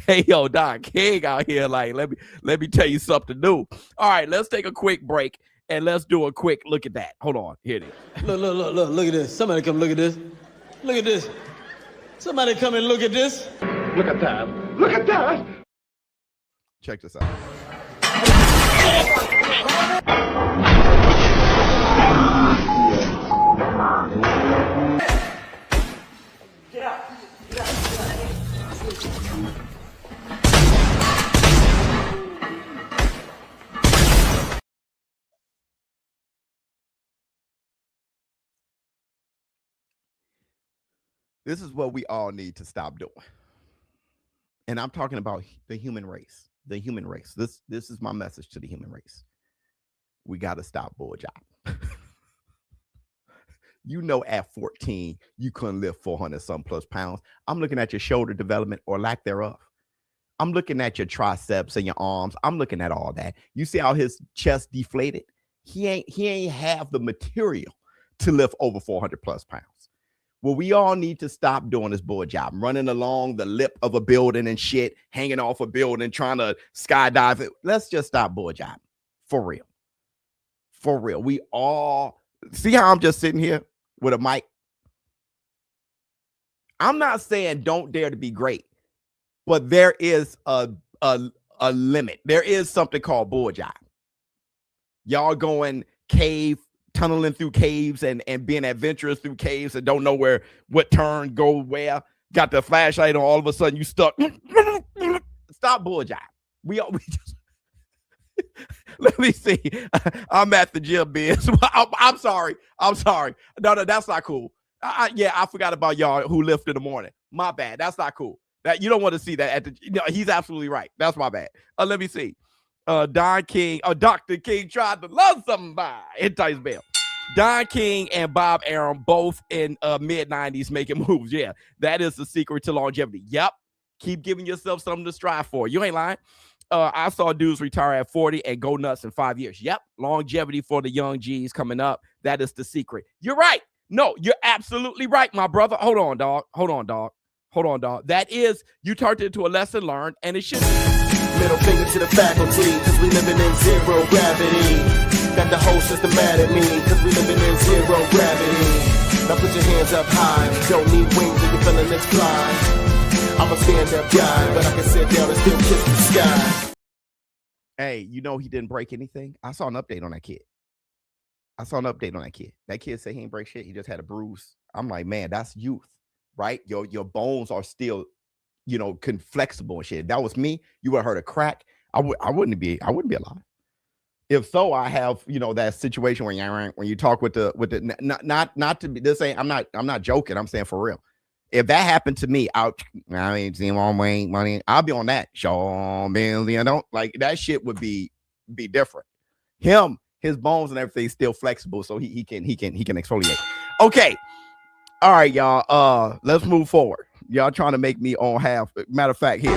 Hey, yo, Don King out here, like, let me tell you something new. All right, let's take a quick break and let's do a quick look at that. Hold on, here it is. Look at this. Somebody come look at this. Look at this. Somebody come and look at this. Look at that. Look at that. Check this out. This is what we all need to stop doing. And I'm talking about the human race. The human race. This is my message to the human race. We got to stop bull job. You know, at 14, you couldn't lift 400 some plus pounds. I'm looking at your shoulder development or lack thereof. I'm looking at your triceps and your arms. I'm looking at all that. You see how his chest deflated? He ain't have the material to lift over 400 plus pounds. Well, we all need to stop doing this bull job, running along the lip of a building and shit, hanging off a building, trying to skydive it. Let's just stop bull job. For real. For real. We all see how I'm just sitting here with a mic. I'm not saying don't dare to be great, but there is a limit. There is something called bull job. Y'all going tunneling through caves and being adventurous through caves and don't know what turn go where. Got the flashlight on, all of a sudden you stuck. Stop bull job. We just let me see. I'm at the gym, Biz. I'm sorry. No, that's not cool. I forgot about y'all who lift in the morning. My bad. That's not cool. That you don't want to see that he's absolutely right. That's my bad. Let me see. Don King, Dr. King tried to love somebody. It ties bell. Don King and Bob Arum both in mid-90s making moves. Yeah, that is the secret to longevity. Yep. Keep giving yourself something to strive for. You ain't lying. I saw dudes retire at 40 and go nuts in 5 years. Yep. Longevity for the young G's coming up. That is the secret. You're right. No, you're absolutely right, my brother. Hold on, dog. That is, you turned it into a lesson learned, and it should be. Middle finger to the faculty, cause we living in zero gravity. Got the whole system mad at me, cause we living in zero gravity. Now put your hands up high, don't need wings if you're feeling this fly. I'm a stand-up guy, but I can sit down and still kiss the sky. Hey, you know he didn't break anything? I saw an update on that kid. That kid said he ain't break shit. He just had a bruise. I'm like, man, that's youth, right? Your bones are still, flexible and shit. If that was me, you would have heard a crack. I wouldn't be alive. If so, I have, that situation when you talk with the not to be this ain't, I'm not joking. I'm saying for real. If that happened to me, I ain't seen money. I'll be on that. ShowBizz, don't like that shit would be different. His bones and everything still flexible, so he can exfoliate. Okay. All right, y'all. Let's move forward. Y'all trying to make me on half. Matter of fact, here.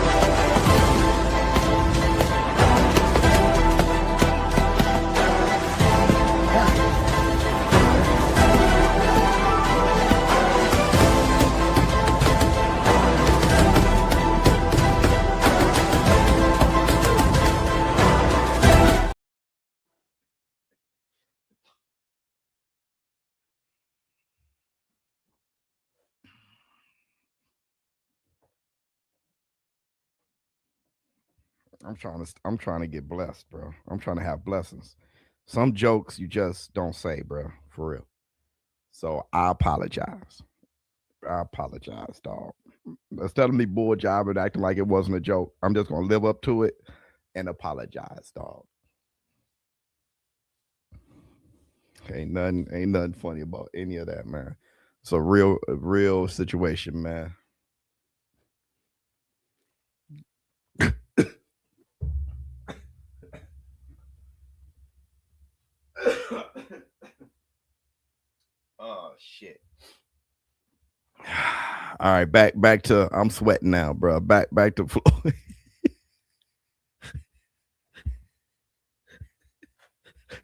I'm trying to get blessed, bro. I'm trying to have blessings. Some jokes you just don't say, bro, for real. So I apologize. Dog. Instead of me bull jobbing, acting like it wasn't a joke, I'm just gonna live up to it and apologize, dog. Ain't nothing funny about any of that, man. It's a real situation, man. Oh shit. All right, back to I'm sweating now, bro. Back to Floyd.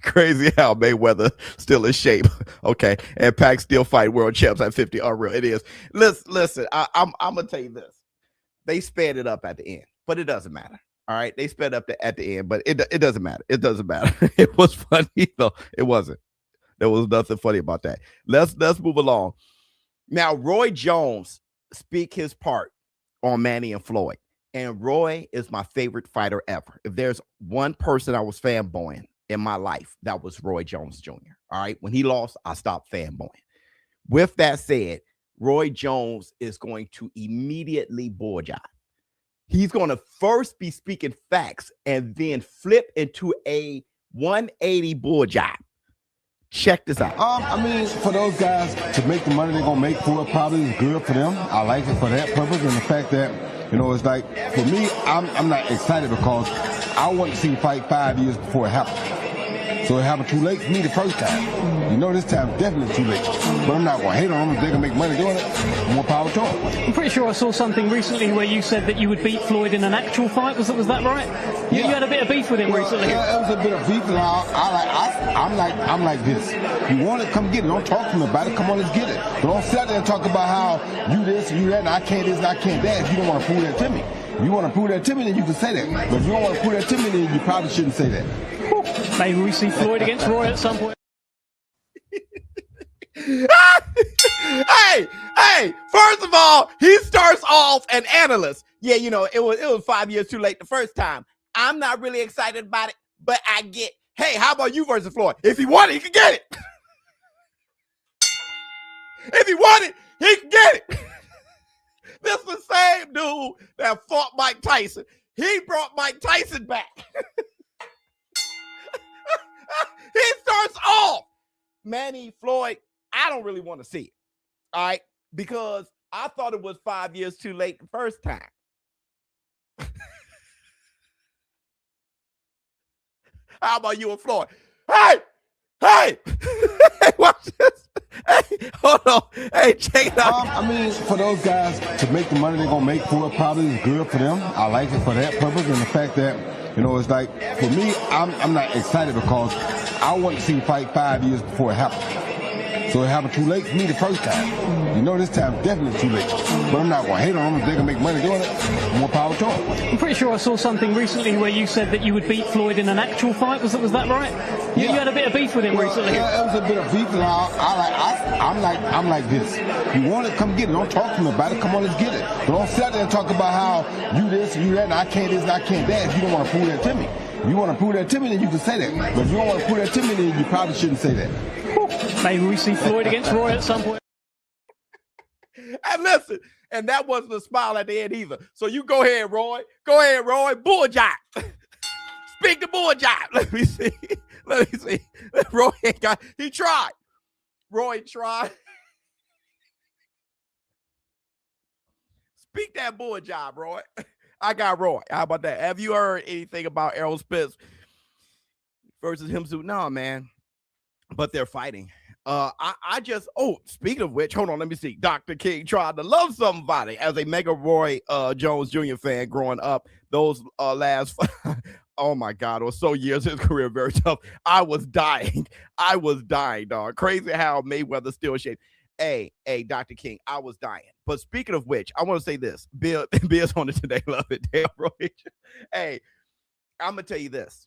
Crazy how Mayweather still in shape. Okay, and Pac still fight world champs at 50. Unreal. It is. Listen. I'm gonna tell you this. They sped it up at the end, but it doesn't matter. All right, they sped up at the end, but it doesn't matter. It doesn't matter. It was funny though. It wasn't. There was nothing funny about that. Let's move along. Now, RoyJones speak his part on Manny and Floyd. And Roy is my favorite fighter ever. If there's one person I was fanboying in my life, that was RoyJones Jr. All right. When he lost, I stopped fanboying. With that said, RoyJones is going to immediately bull job. He's going to first be speaking facts and then flip into a 180 bull job Check this out. I mean, for those guys to make the money they're gonna make for it, probably is good for them. I like it for that purpose, and the fact that, you know, it's like, for me, I'm not excited because I want to see him fight 5 years before it happened. So it happened too late for me the first time. You know, this time definitely too late. But I'm not gonna hate on them if they can make money doing it. More power to them. I'm pretty sure I saw something recently where you said that you would beat Floyd in an actual fight. Was that right? You had a bit of beef with him recently. Yeah, it was a bit of beef, and I'm like this. You want it, come get it. Don't talk to me about it. Come on, let's get it. But don't sit there and talk about how you this, you that, and I can't this, and I can't that. If you don't want to prove that to me. If you want to prove that to me, then you can say that. But if you don't want to prove that to me, then you probably shouldn't say that. Maybe we see Floyd against Roy at some point. Hey, first of all, he starts off an analyst. Yeah, you know, it was 5 years too late the first time. I'm not really excited about it, but I get, hey, how about you versus Floyd? If he wanted, he could get it. If he wanted, he could get it. This is the same dude that fought Mike Tyson. He brought Mike Tyson back. He starts off, Manny, Floyd, I don't really want to see it, all right? Because I thought it was 5 years too late the first time. How about you and Floyd? Hey! Hey, watch this. Hey, hold on. Hey, check it out. I mean, for those guys to make the money they're going to make for it, probably is good for them. I like it for that purpose, and the fact that, you know, it's like, for me, I'm not excited because I want to see him fight 5 years before it happened. So it happened too late for me the first time. You know, this time definitely too late. But I'm not going to hate on them if they can make money doing it. More power to them. I'm pretty sure I saw something recently where you said that you would beat Floyd in an actual fight. Was that right? You had a bit of beef with him recently. Yeah, it was a bit of beef, and I'm like this. You want it, come get it. Don't talk to me about it. Come on, let's get it. But don't sit there and talk about how you this, you that, and I can't this, and I can't that. If you don't want to prove that to me. If you want to prove that to me, then you can say that. But if you don't want to prove that to me, then you probably shouldn't say that. Maybe we see Floyd against Roy at some point. And listen, and that wasn't a smile at the end either. So you go ahead, Roy. Go ahead, Roy. Bull jive. Speak the bull jive. Let me see. Roy ain't got, he tried. Roy tried. Speak that bull jive, Roy. I got Roy. How about that? Have you heard anything about Errol Spence versus him? No, man. But they're fighting. Speaking of which, hold on, let me see. Dr. King tried to love somebody as a mega Roy Jones Jr. fan growing up. Those last, oh my God, it was so years of his career, very tough. I was dying, dog. Crazy how Mayweather still shaped. Hey, Dr. King, I was dying. But speaking of which, I want to say this. Bill's on it today. Love it. Damn, Roy. Hey, I'm going to tell you this.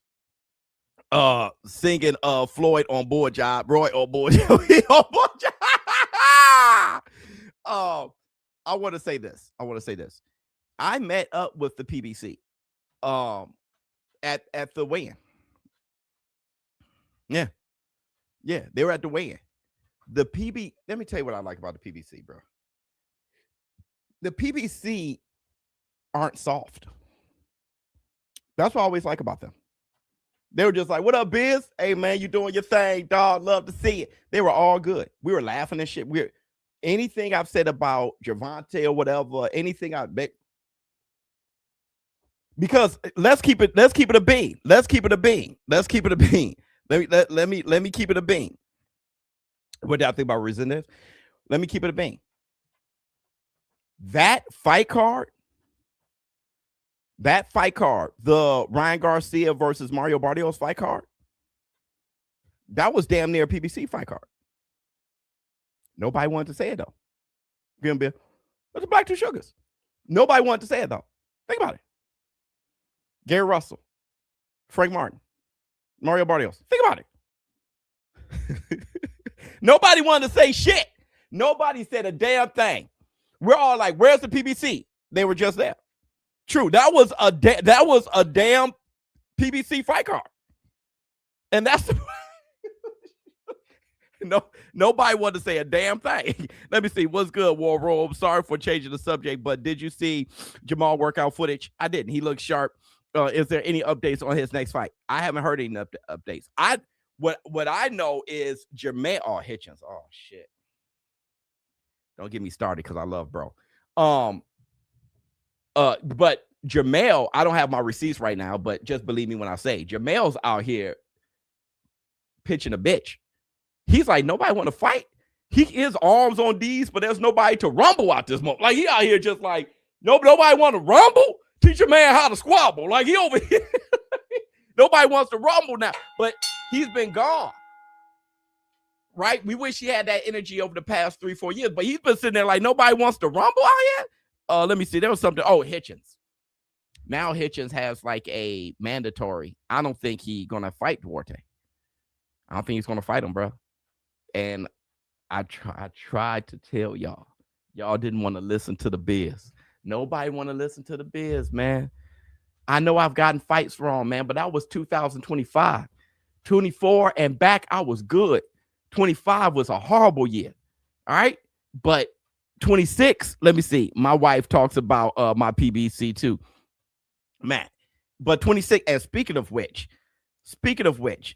Singing Floyd on board job, Roy on board job. On board job. I want to say this. I met up with the PBC at the weigh-in. Yeah, they were at the weigh-in. Let me tell you what I like about the PBC, bro. The PBC aren't soft. That's what I always like about them. They were just like, what up, Biz? Hey, man, you doing your thing, dog. Love to see it. They were all good. We were laughing and shit. Anything I've said about Javante or whatever, anything I bet. Because let's keep it a bean. Let me keep it a bean. What do I think about resentment? Let me keep it a bean. That fight card, the Ryan Garcia versus Mario Barrios fight card, that was damn near a PBC fight card. Nobody wanted to say it, though. That's the Black Two Sugars. Nobody wanted to say it, though. Think about it. Gary Russell, Frank Martin, Mario Barrios. Think about it. Nobody wanted to say shit. Nobody said a damn thing. We're all like, where's the PBC? They were just there. True. That was a damn PBC fight card. And that's nobody wanted to say a damn thing. Let me see. What's good, War Robe? Sorry for changing the subject, but did you see Jamal workout footage? I didn't. He looked sharp. Is there any updates on his next fight? I haven't heard any updates. What I know is Jermaine. Oh, Hitchins. Oh shit. Don't get me started because I love bro. But Jamel, I don't have my receipts right now, but just believe me when I say Jamel's out here pitching a bitch. He's like, nobody want to fight. He is arms on these, but there's nobody to rumble out this moment. Like he out here just like, nobody want to rumble. Teach a man how to squabble. Like he over here. Nobody wants to rumble now, but he's been gone. Right? We wish he had that energy over the past 3-4 years, but he's been sitting there like nobody wants to rumble out here. Let me see. There was something. Oh, Hitchins. Now Hitchins has like a mandatory. I don't think he's gonna fight Duarte. I don't think he's gonna fight him, bro. And I tried to tell y'all. Y'all didn't want to listen to the biz. Nobody want to listen to the biz, man. I know I've gotten fights wrong, man, but that was 2025. 24 and back, I was good. 25 was a horrible year. All right. But 26, let me see. My wife talks about my PBC too. Man. But 26, and speaking of which,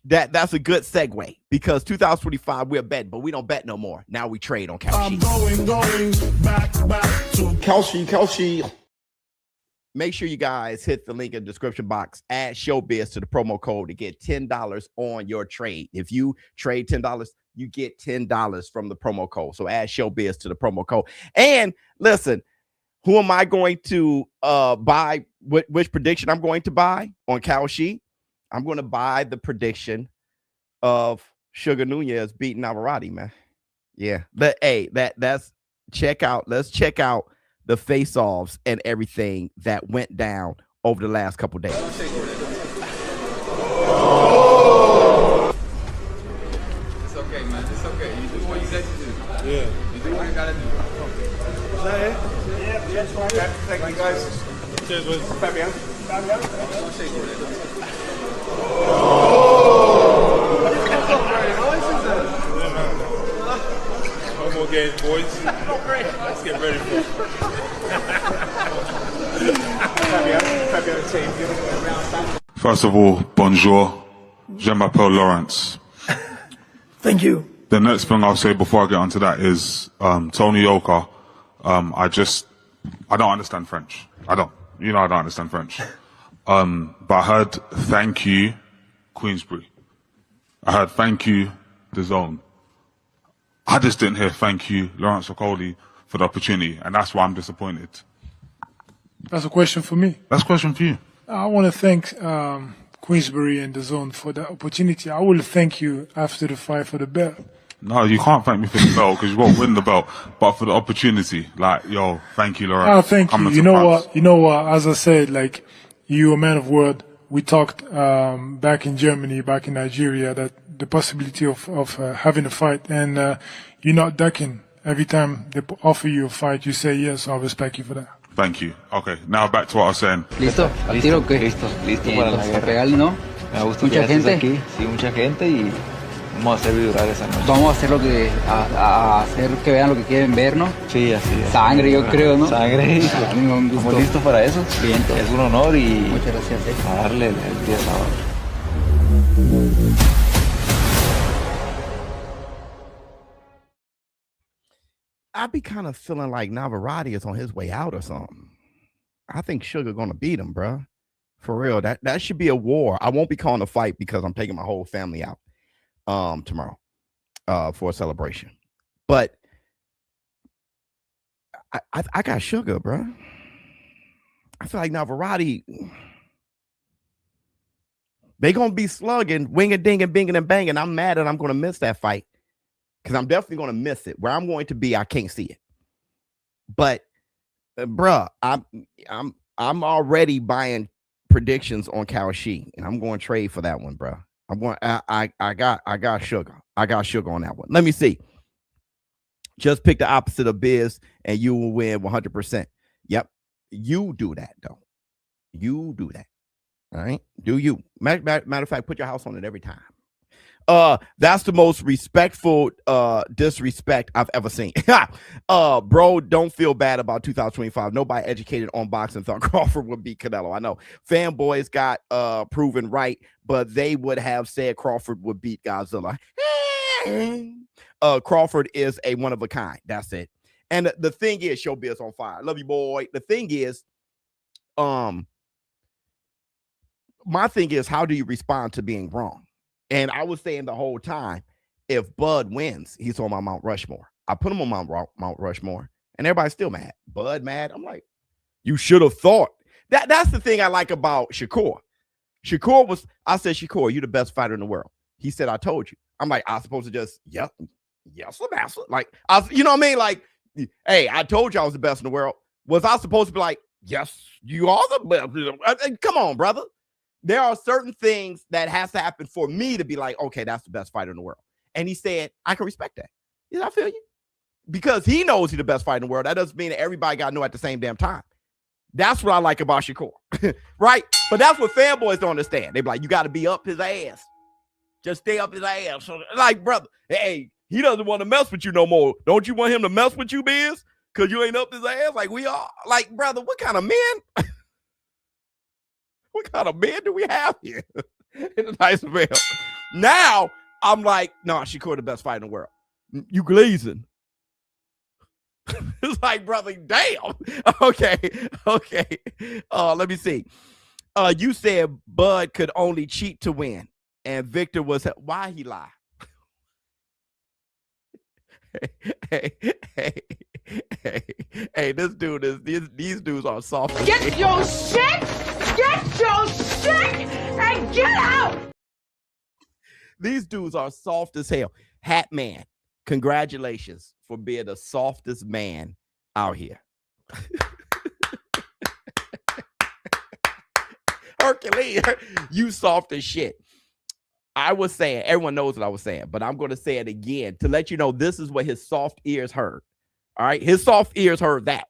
that's a good segue because 2025 we're betting, but we don't bet no more. Now we trade on Kalshi. I'm going back to Kalshi. Make sure you guys hit the link in the description box, add ShowBizz to the promo code to get $10 on your trade. If you trade $10, you get $10 from the promo code. So add ShowBizz to the promo code. And listen, who am I going to buy? Which prediction I'm going to buy on Kalshi? I'm going to buy the prediction of Sugar Nunez beating Navarrete, man. Yeah. But hey, let's check out the face-offs and everything that went down over the last couple days. It's okay, man. It's okay. You do what you said to do. Yeah. You do what you gotta do. Is that it? Yeah, that's right. Thank you, guys. Cheers, boys. Pacquiao. One more game, boys. Let's get ready for it. First of all, bonjour. Je m'appelle Lawrence. Thank you. The next thing I'll say before I get onto that is Tony Yoka. I don't understand French. I don't understand French. But I heard thank you, Queensbury. I heard thank you, DAZN. I just didn't hear thank you, Lawrence Okoli, for the opportunity, and that's why I'm disappointed. That's a question for me. That's a question for you. I want to thank Queensbury and DAZN for the opportunity. I will thank you after the fight for the belt. No, you can't thank me for the belt because you won't win the belt, but for the opportunity, like, yo, thank you, Lawrence. Thank you. You know what? As I said, like, you're a man of word. We talked back in Germany, back in Nigeria, that the possibility of having a fight, and you're not ducking. Every time they offer you a fight, you say yes. I respect you for that. Thank you. Okay, now back to what I was saying. ¿Listo? ¿Al tiro o qué? Listo para la guerra. Pegarle, ¿no? Me gusta mucha gente aquí. Sí, mucha gente y vamos a hacer vibrar esa noche. Vamos a hacer a hacer que vean lo que quieren ver, ¿no? Sí, así es. Sangre, yo creo, ¿no? Sangre. A mí me gusta. ¿Estamos listos para eso? Bien. Es un honor y muchas gracias. A darle el día sábado. I be kind of feeling like Navarrete is on his way out or something. I think Sugar gonna beat him, bro. For real, that should be a war. I won't be calling a fight because I'm taking my whole family out tomorrow for a celebration. But I got Sugar, bro. I feel like Navarrete, they gonna be slugging, winging, dinging, binging, and banging. I'm mad that I'm gonna miss that fight. Because I'm definitely going to miss it. Where I'm going to be, I can't see it. But, bruh, I'm already buying predictions on Kalshi, and I'm going to trade for that one, bruh. I got Sugar. I got Sugar on that one. Let me see. Just pick the opposite of Biz, and you will win 100%. Yep, you do that though. You do that. All right, do you? Matter of fact, put your house on it every time. That's the most respectful disrespect I've ever seen. Bro, don't feel bad about 2025. Nobody educated on boxing thought Crawford would beat Canelo. I know fanboys got proven right, but they would have said Crawford would beat Godzilla. Crawford is a one of a kind. That's it. And the thing is, ShowBizz on fire. Love you, boy. The thing is, my thing is, how do you respond to being wrong? And I was saying the whole time, if Bud wins, he's on my Mount Rushmore. I put him on Mount Rushmore, and everybody's still mad. Bud mad. I'm like, you should have thought. That's the thing I like about Shakur. I said, Shakur, you're the best fighter in the world. He said, I told you. I'm like, I was supposed to just, yes, master. Like, you know what I mean? Like, hey, I told you I was the best in the world. Was I supposed to be like, yes, you are the best? Come on, brother. There are certain things that has to happen for me to be like, okay, that's the best fighter in the world. And he said, I can respect that. He said, I feel you. Because he knows he's the best fighter in the world. That doesn't mean that everybody got to know at the same damn time. That's what I like about Shakur. Right? But that's what fanboys don't understand. They be like, you got to be up his ass. Just stay up his ass. So, like, brother, hey, he doesn't want to mess with you no more. Don't you want him to mess with you, Biz? Because you ain't up his ass like we are. Like, brother, what kind of men? What kind of man do we have here? In the nice man. Now, I'm like, no, Shakur the best fighter in the world. You glazing. It's like, brother, damn. Okay. Let me see. You said Bud could only cheat to win. And Victor was, why he lie? Hey, this dude is, these dudes are soft. Get your shit and get out. These dudes are soft as hell. Hat Man, congratulations for being the softest man out here. Hercules, you soft as shit. I was saying, everyone knows what I was saying, but I'm going to say it again to let you know this is what his soft ears heard. All right, his soft ears heard that.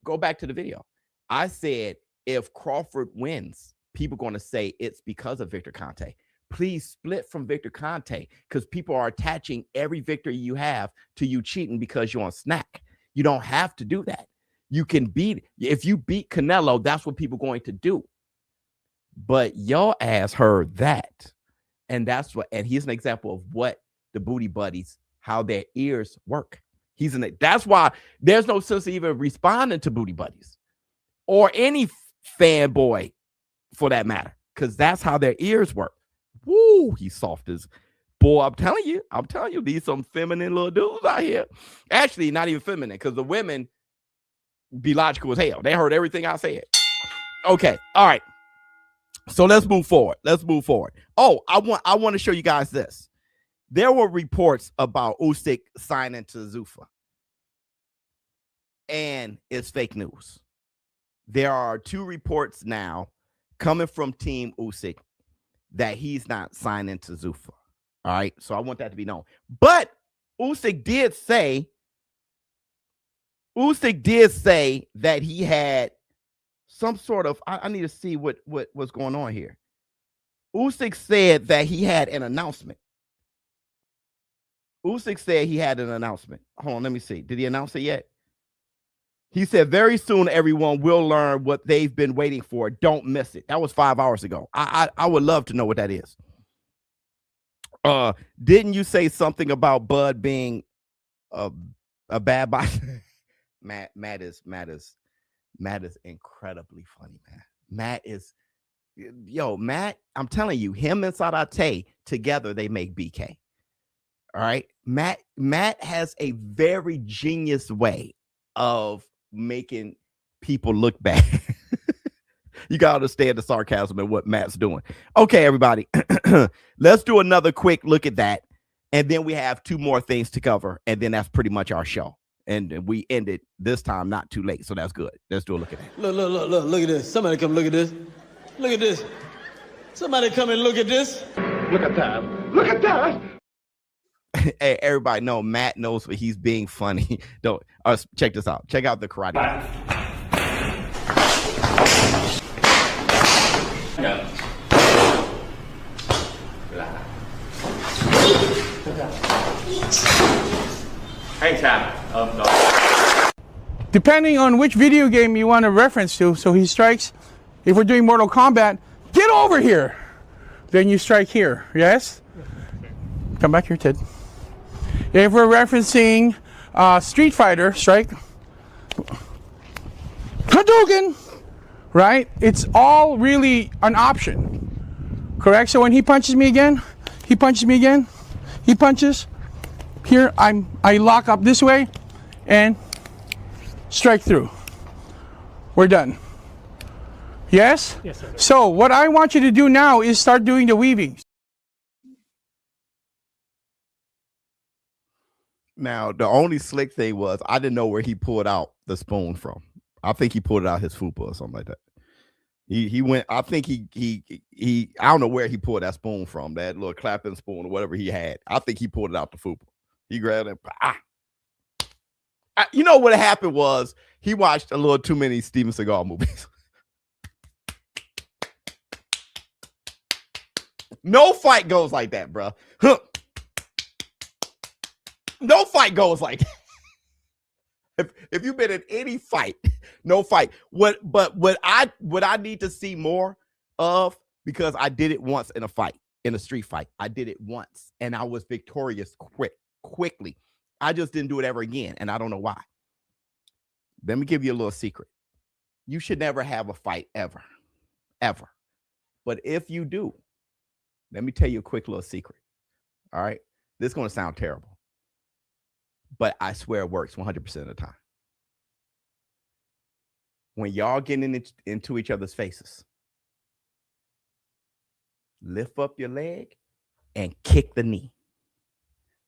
Go back to the video. I said, if Crawford wins, people are going to say it's because of Victor Conte. Please split from Victor Conte because people are attaching every victory you have to you cheating because you're on snack. You don't have to do that. You can beat, if you beat Canelo, that's what people are going to do. But your ass heard that. And that's what, and he's an example of what the booty buddies, how their ears work. That's why there's no sense of even responding to booty buddies or any fanboy for that matter, because that's how their ears work. Woo, he's soft as boy. I'm telling you, these some feminine little dudes out here. Actually, not even feminine, because the women be logical as hell. They heard everything I said. Okay, all right. So let's move forward. Oh, I want to show you guys this. There were reports about Usyk signing to Zufa, and it's fake news. There are 2 reports now coming from Team Usyk that he's not signing to Zufa. All right, so I want that to be known. But Usyk did say that he had some sort of, I need to see what was going on here. Usyk said that he had an announcement. Hold on, let me see. Did he announce it yet? He said, very soon, everyone will learn what they've been waiting for. Don't miss it. That was 5 hours ago. I would love to know what that is. Didn't you say something about Bud being a bad boxer? Matt is incredibly funny, man. Matt, I'm telling you, him and Sadate together, they make BK. All right. Matt has a very genius way of making people look bad. You got to understand the sarcasm and what Matt's doing. Okay, everybody. Let's do another quick look at that. And then we have 2 more things to cover. And then that's pretty much our show. And we ended this time not too late. So that's good. Let's do a look at that. Look at this. Somebody come look at this. Look at this. Somebody come and look at this. Look at that. Hey, everybody know Matt knows what he's being funny. Don't check this out. Check out the karate. Hey, Chad. Depending on which video game you want to reference to, so he strikes, if we're doing Mortal Kombat, get over here. Then you strike here, yes? Come back here, Ted. If we're referencing Street Fighter, strike. Hadouken, right? It's all really an option, correct? So when he punches me again, he punches me again, he punches. Here, I lock up this way and strike through. We're done. Yes? Yes, sir. So what I want you to do now is start doing the weaving. Now, the only slick thing was I didn't know where he pulled out the spoon from. I think he pulled it out his fupa or something like that. He went, I think he I don't know where he pulled that spoon from, that little clapping spoon or whatever he had. I think he pulled it out the fupa. He grabbed it. You know what happened was he watched a little too many Steven Seagal movies. No fight goes like that, bro. Huh. No fight goes like that. If you've been in any fight, no fight. What I need to see more of, because I did it once in a fight, in a street fight. I did it once and I was victorious quickly. I just didn't do it ever again, and I don't know why. Let me give you a little secret. You should never have a fight ever. But if you do, let me tell you a quick little secret. All right? This is going to sound terrible, but I swear it works 100% of the time. When y'all getting into each other's faces, lift up your leg and kick the knee.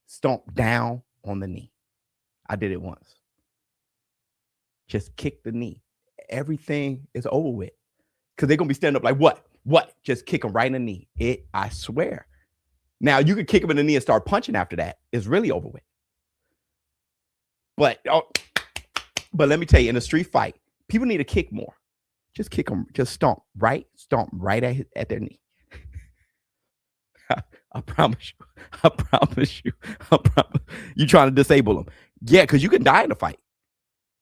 Stomp down on the knee. I did it once. Just kick the knee. Everything is over with. Because they're going to be standing up like, what? Just kick them right in the knee. I swear. Now, you can kick them in the knee and start punching after that. It's really over with. But let me tell you, in a street fight, people need to kick more. Just kick them. Just stomp right at their knee. I promise you. You trying to disable them. Yeah, because you can die in a fight.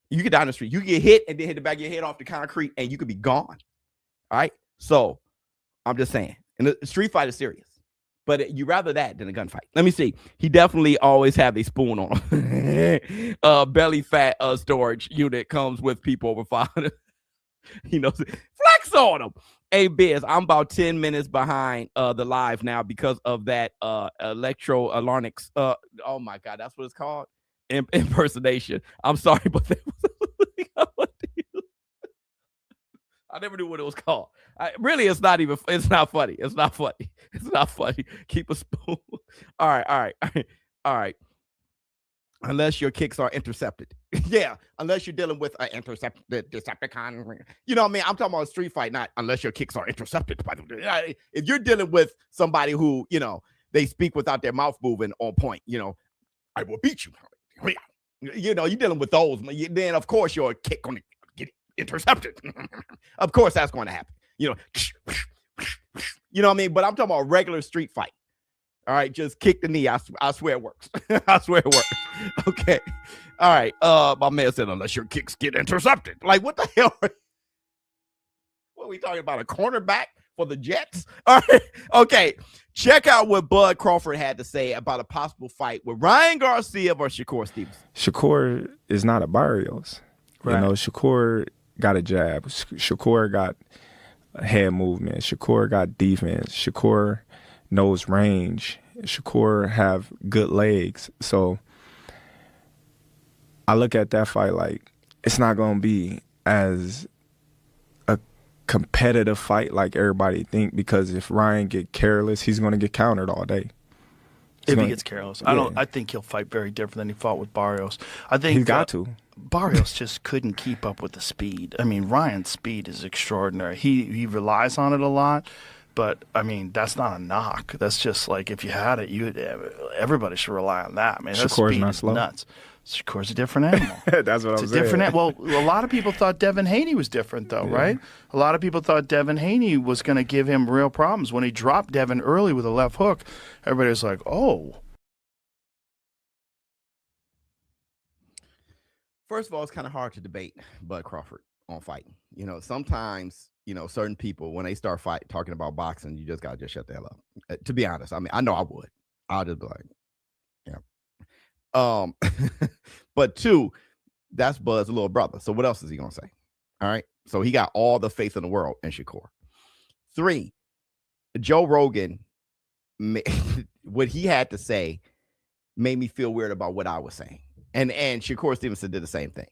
You can die in the street. You get hit and then hit the back of your head off the concrete and you could be gone. All right? So, I'm just saying. And the street fight is serious. But you rather that than a gunfight. Let me see. He definitely always have a spoon on him. Belly fat storage unit comes with people over 500. He knows it. Flex on him. Hey, Biz, I'm about 10 minutes behind the live now because of that electrolarynx. Oh, my God. That's what it's called? Impersonation. I'm sorry, but that was I never knew what it was called. It's not funny. It's not funny. Keep a spoon. All right. Unless your kicks are intercepted. Yeah, unless you're dealing with an intercepted Decepticon. You know what I mean? I'm talking about a street fight, not unless your kicks are intercepted. If you're dealing with somebody who, they speak without their mouth moving on point, I will beat you. You're dealing with those. Then, of course, your kick going to get intercepted. Of course, that's going to happen. You know what I mean? But I'm talking about a regular street fight. All right, just kick the knee. I swear it works. I swear it works. Okay. All right. My man said, unless your kicks get intercepted. Like, what the hell? What are we talking about? A cornerback for the Jets? All right. Okay. Check out what Bud Crawford had to say about a possible fight with Ryan Garcia versus Shakur Stevenson. Shakur is not a Barrios. Right. Shakur got a jab. Shakur got head movement. Shakur got defense. Shakur knows range. Shakur have good legs. So I look at that fight like it's not going to be as a competitive fight like everybody think, because if Ryan get careless, he's going to get countered all day. If he gets careless. I think he'll fight very different than he fought with Barrios. I think he's got to. Barrios just couldn't keep up with the speed. I mean, Ryan's speed is extraordinary. He relies on it a lot. But, I mean, that's not a knock. That's just like if you had it, everybody should rely on that. I mean, that speed is nuts. Shakur's a different animal. That's what I'm saying. Well, a lot of people thought Devin Haney was different, though, right? A lot of people thought Devin Haney was going to give him real problems. When he dropped Devin early with a left hook, everybody was like, oh. First of all, it's kind of hard to debate Bud Crawford on fighting. You know, sometimes, you know, certain people, when they start talking about boxing, you just got to just shut the hell up. To be honest, I mean, I know I would. I'll just be like, yeah. But two, that's Bud's little brother. So what else is he going to say? All right. So he got all the faith in the world in Shakur. 3, Joe Rogan, what he had to say made me feel weird about what I was saying. And Shakur Stevenson did the same thing.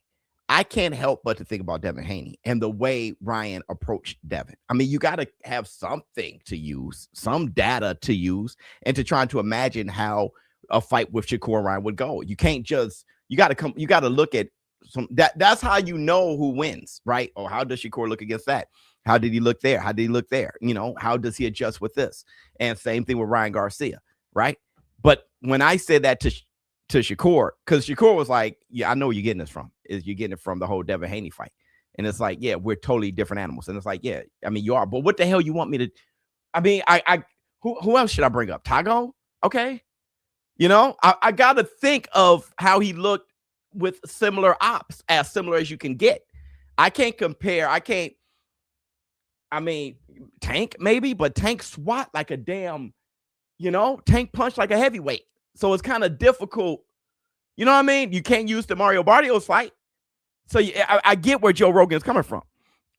I can't help but to think about Devin Haney and the way Ryan approached Devin. I mean, you got to have something to use, some data to use, and to try to imagine how a fight with Shakur and Ryan would go. You can't just, you got to look at some, that's how you know who wins, right? Or how does Shakur look against that? How did he look there? How did he look there? You know, how does he adjust with this? And same thing with Ryan Garcia, right? But when I said that to Shakur, because Shakur was like, yeah, I know where you're getting this from. Is you're getting it from the whole Devin Haney fight. And it's like, yeah, we're totally different animals. And it's like, yeah, I mean, you are. But what the hell you want me to? I mean, who else should I bring up? Tago? Okay. You know, I got to think of how he looked with similar ops, as similar as you can get. I can't compare. I mean, Tank maybe, but Tank swat like a damn, you know, Tank punch like a heavyweight. So it's kind of difficult. You know what I mean? You can't use the Mario Barrios fight. So I get where Joe Rogan is coming from.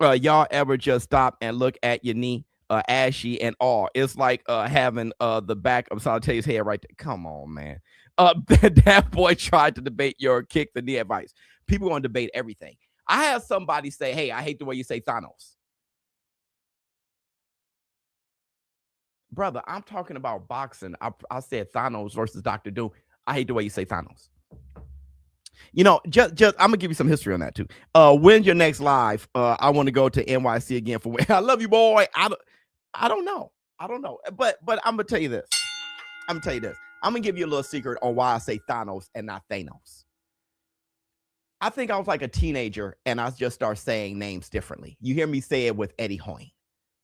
Y'all ever just stop and look at your knee, ashy and all? It's like having the back of Salate's head right there. Come on, man. That boy tried to debate your kick the knee advice. People want to debate everything. I had somebody say, hey, I hate the way you say Thanos. Brother, I'm talking about boxing. I said Thanos versus Dr. Doom. I hate the way you say Thanos. You know, just I'm gonna give you some history on that too. When's your next live? I want to go to NYC again for. I love you, boy. I don't know. But I'm gonna tell you this. I'm gonna give you a little secret on why I say Thanos and not Thanos. I think I was like a teenager and I just start saying names differently. You hear me say it with Eddie Hoyne,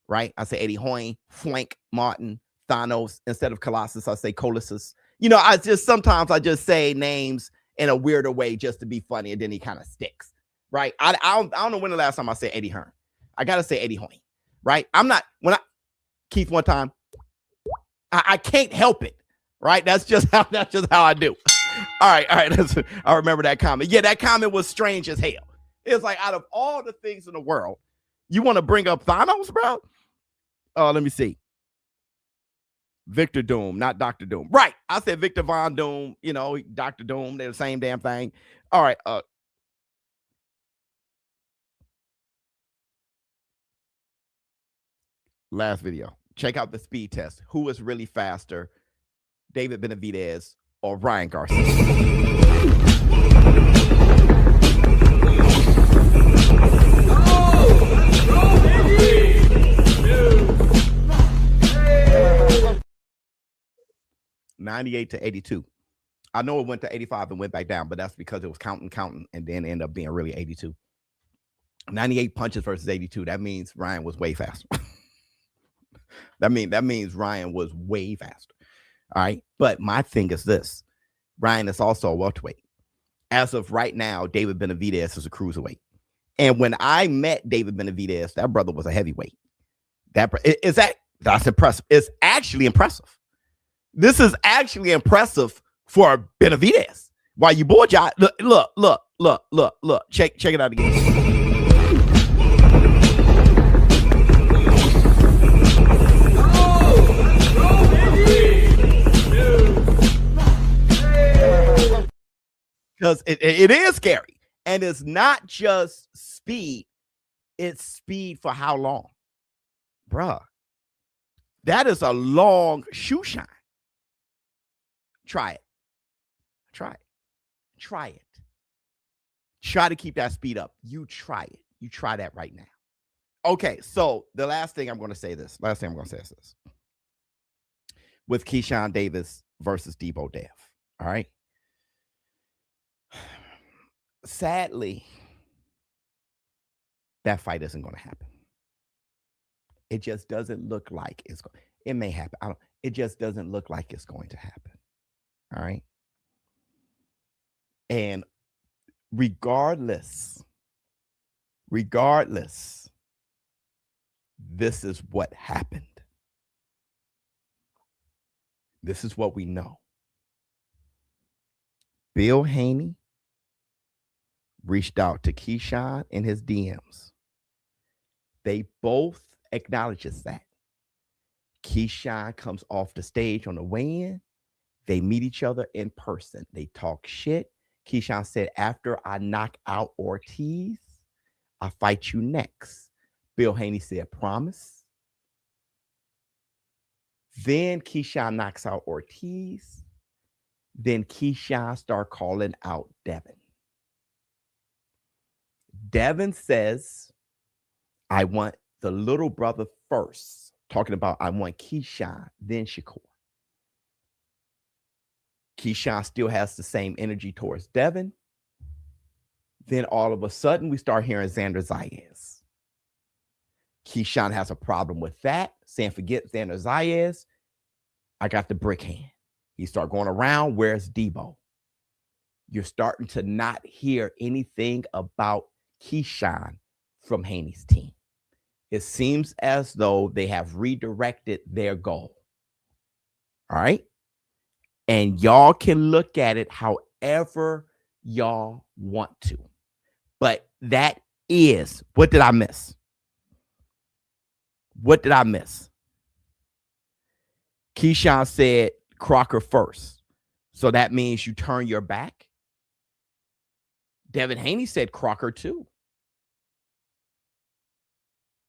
right? I say Eddie Hoyne, Flank Martin, Thanos. Instead of Colossus, I say Colossus. You know, sometimes I just say names in a weirder way just to be funny, and then he kind of sticks, right? I don't know when the last time I said Eddie Hearn. I gotta say Eddie Hoyne, right? Keith one time, I can't help it, right? That's just how I do. All right. I remember that comment. Yeah, that comment was strange as hell. It's like, out of all the things in the world, you want to bring up Thanos, bro? Let me see. Victor Doom, not Dr. Doom. Right. I said Victor Von Doom, you know, Dr. Doom. They're the same damn thing. All right. Last video. Check out the speed test. Who is really faster, David Benavidez or Ryan Garcia? Oh, 98 to 82. I know it went to 85 and went back down, but that's because it was counting, and then ended up being really 82. 98 punches versus 82. That means Ryan was way faster. That means Ryan was way faster. All right. But my thing is this. Ryan is also a welterweight. As of right now, David Benavidez is a cruiserweight. And when I met David Benavidez, that brother was a heavyweight. That's impressive. It's actually impressive. This is actually impressive for Benavidez. Why you bored, y'all? Look. Check it out again. Because it is scary. And it's not just speed. It's speed for how long? Bruh. That is a long shoe shine. Try it. Try to keep that speed up. You try it. You try that right now. Okay, so the last thing I'm going to say is this. With Keyshawn Davis versus Deebo Dev. All right. Sadly, that fight isn't going to happen. It just doesn't look like it's going. It may happen. It just doesn't look like it's going to happen. All right. And regardless, this is what happened. This is what we know. Bill Haney reached out to Keyshawn in his DMs. They both acknowledges that. Keyshawn comes off the stage on the weigh-in. They meet each other in person. They talk shit. Keyshawn said, after I knock out Ortiz, I'll fight you next. Bill Haney said, promise. Then Keyshawn knocks out Ortiz. Then Keyshawn start calling out Devin. Devin says, I want the little brother first. Talking about I want Keyshawn, then Shakur. Keyshawn still has the same energy towards Devin. Then all of a sudden, we start hearing Xander Zayas. Keyshawn has a problem with that, saying, forget Xander Zayas. I got the brick hand. He start going around, where's Deebo? You're starting to not hear anything about Keyshawn from Haney's team. It seems as though they have redirected their goal. All right? And y'all can look at it however y'all want to. But that is, what did I miss? What did I miss? Keyshawn said Crocker first. So that means you turn your back. Devin Haney said Crocker too.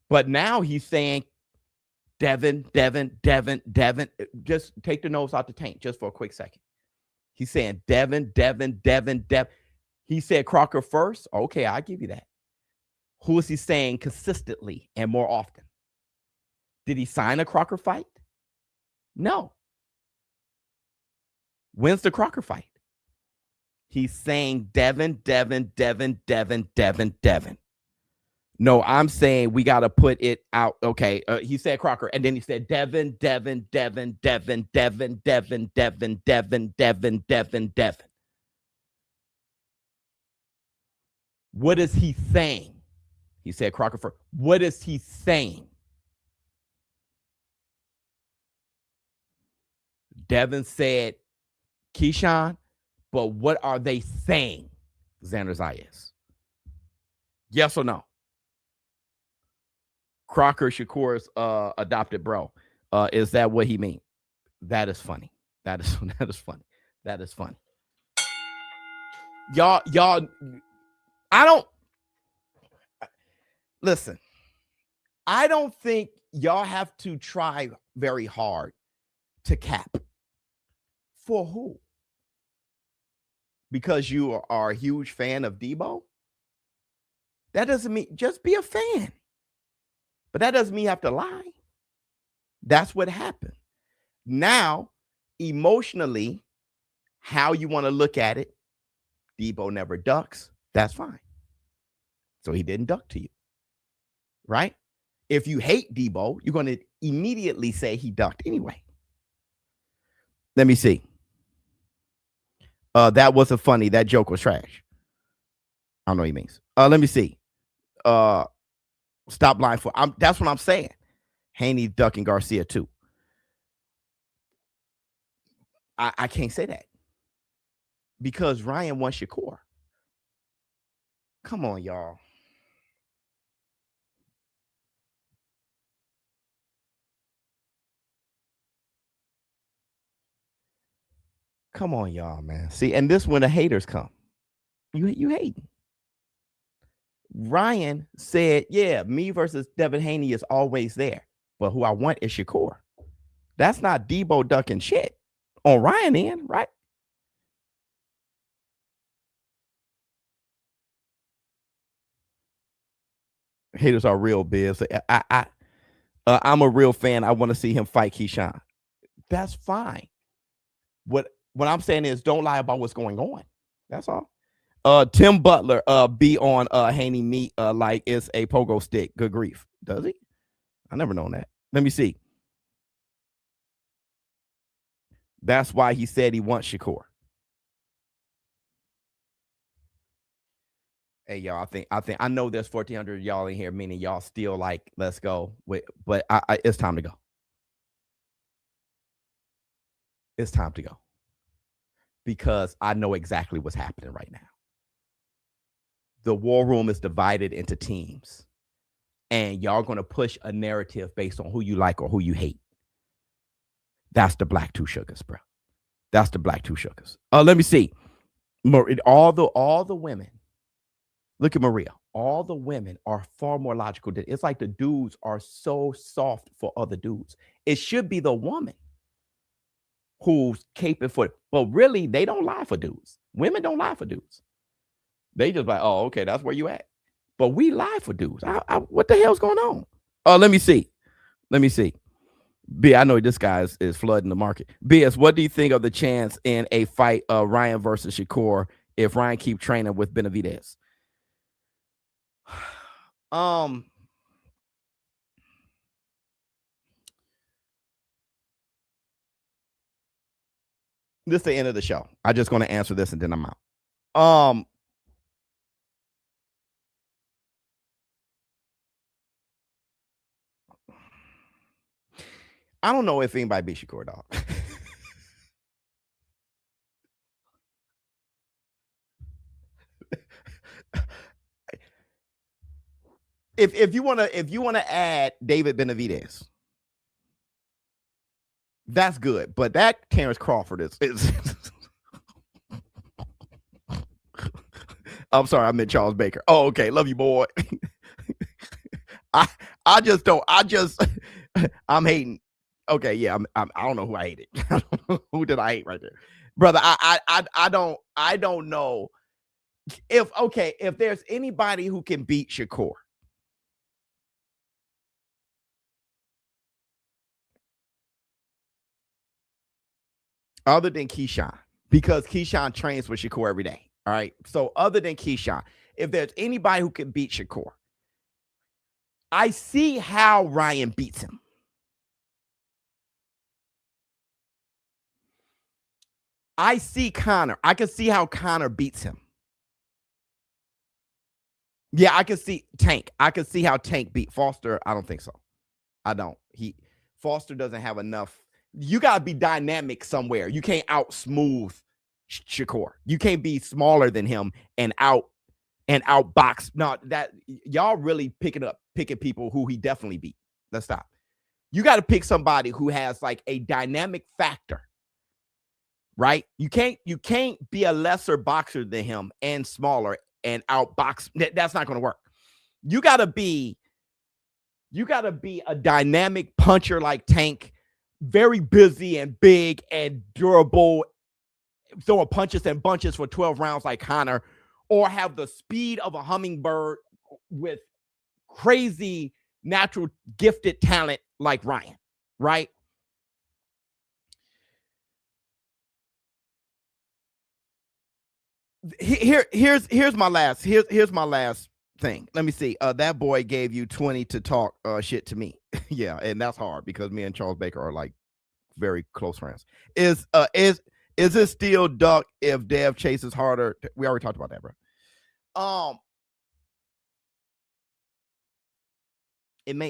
But now he's saying Devin. Just take the nose out the tank just for a quick second. He's saying Devin. He said Crocker first. Okay, I'll give you that. Who is he saying consistently and more often? Did he sign a Crocker fight? No. When's the Crocker fight? He's saying Devin. No, I'm saying we got to put it out. Okay, he said Crocker, and then he said Devin. What is he saying? He said Crocker first. What is he saying? Devin said Keyshawn, but what are they saying? Xander Zayas. Yes or no? Crocker Shakur's adopted bro. Is that what he means? That is funny. That is funny. That is funny. Y'all, I don't listen. I don't think y'all have to try very hard to cap. For who? Because you are a huge fan of Deebo? That doesn't mean just be a fan. But that doesn't mean you have to lie. That's what happened. Now, emotionally, how you want to look at it, Deebo never ducks. That's fine. So he didn't duck to you. Right? If you hate Deebo, you're going to immediately say he ducked anyway. Let me see. That wasn't funny. That joke was trash. I don't know what he means. Let me see. Stop blindfold. That's what I'm saying. Haney ducking Garcia too. I can't say that because Ryan won Shakur. Come on, y'all. Come on, y'all, man. See, and this when the haters come. You hating. Ryan said, yeah, me versus Devin Haney is always there. But who I want is Shakur. That's not Deebo ducking shit on Ryan end, right? Haters are real, Biz. I'm a real fan. I want to see him fight Keyshawn. That's fine. What I'm saying is don't lie about what's going on. That's all. Tim Butler be on Haney meat like it's a pogo stick. Good grief. Does he? I never known that. Let me see. That's why he said he wants Shakur. Hey, y'all, I know there's 1,400 y'all in here, meaning y'all still like, let's go. But it's time to go. It's time to go. Because I know exactly what's happening right now. The war room is divided into teams. And y'all going to push a narrative based on who you like or who you hate. That's the black two sugars, bro. That's the black two sugars. Let me see. All the women. Look at Maria. All the women are far more logical. It's like the dudes are so soft for other dudes. It should be the woman who's caping for it. But really, they don't lie for dudes. Women don't lie for dudes. They just like, oh, okay, that's where you at. But we lie for dudes. What the hell's going on? Let me see. B, I know this guy is flooding the market. BS, what do you think of the chance in a fight of Ryan versus Shakur if Ryan keep training with Benavidez? This is the end of the show. I'm just going to answer this and then I'm out. I don't know if anybody beat Shakur, dog. If you wanna add David Benavidez, that's good. But that Terrence Crawford is I'm sorry, I meant Charles Baker. Oh, okay. Love you, boy. I'm hating. Okay, yeah, I don't know who I hated. Who did I hate right there, brother? I don't know if there's anybody who can beat Shakur. Other than Keyshawn, because Keyshawn trains with Shakur every day. All right. So other than Keyshawn, if there's anybody who can beat Shakur, I see how Ryan beats him. I see Conor. I can see how Conor beats him. Yeah, I can see Tank. I can see how Tank beat Foster. I don't think so. I don't. Foster doesn't have enough. You got to be dynamic somewhere. You can't out smooth Shakur. You can't be smaller than him and outbox. No, that y'all really picking people who he definitely beat. Let's stop. You got to pick somebody who has like a dynamic factor. Right? You can't be a lesser boxer than him and smaller and outbox. That's not going to work. You got to be a dynamic puncher like Tank, very busy and big and durable, throwing punches and bunches for 12 rounds like Conor, or have the speed of a hummingbird with crazy natural gifted talent like Ryan, right? Here's my last thing. Let me see. That boy gave you 20 to talk shit to me. Yeah, and that's hard because me and Charles Baker are like very close friends. Is it still duck if Dev chases harder? We already talked about that, bro.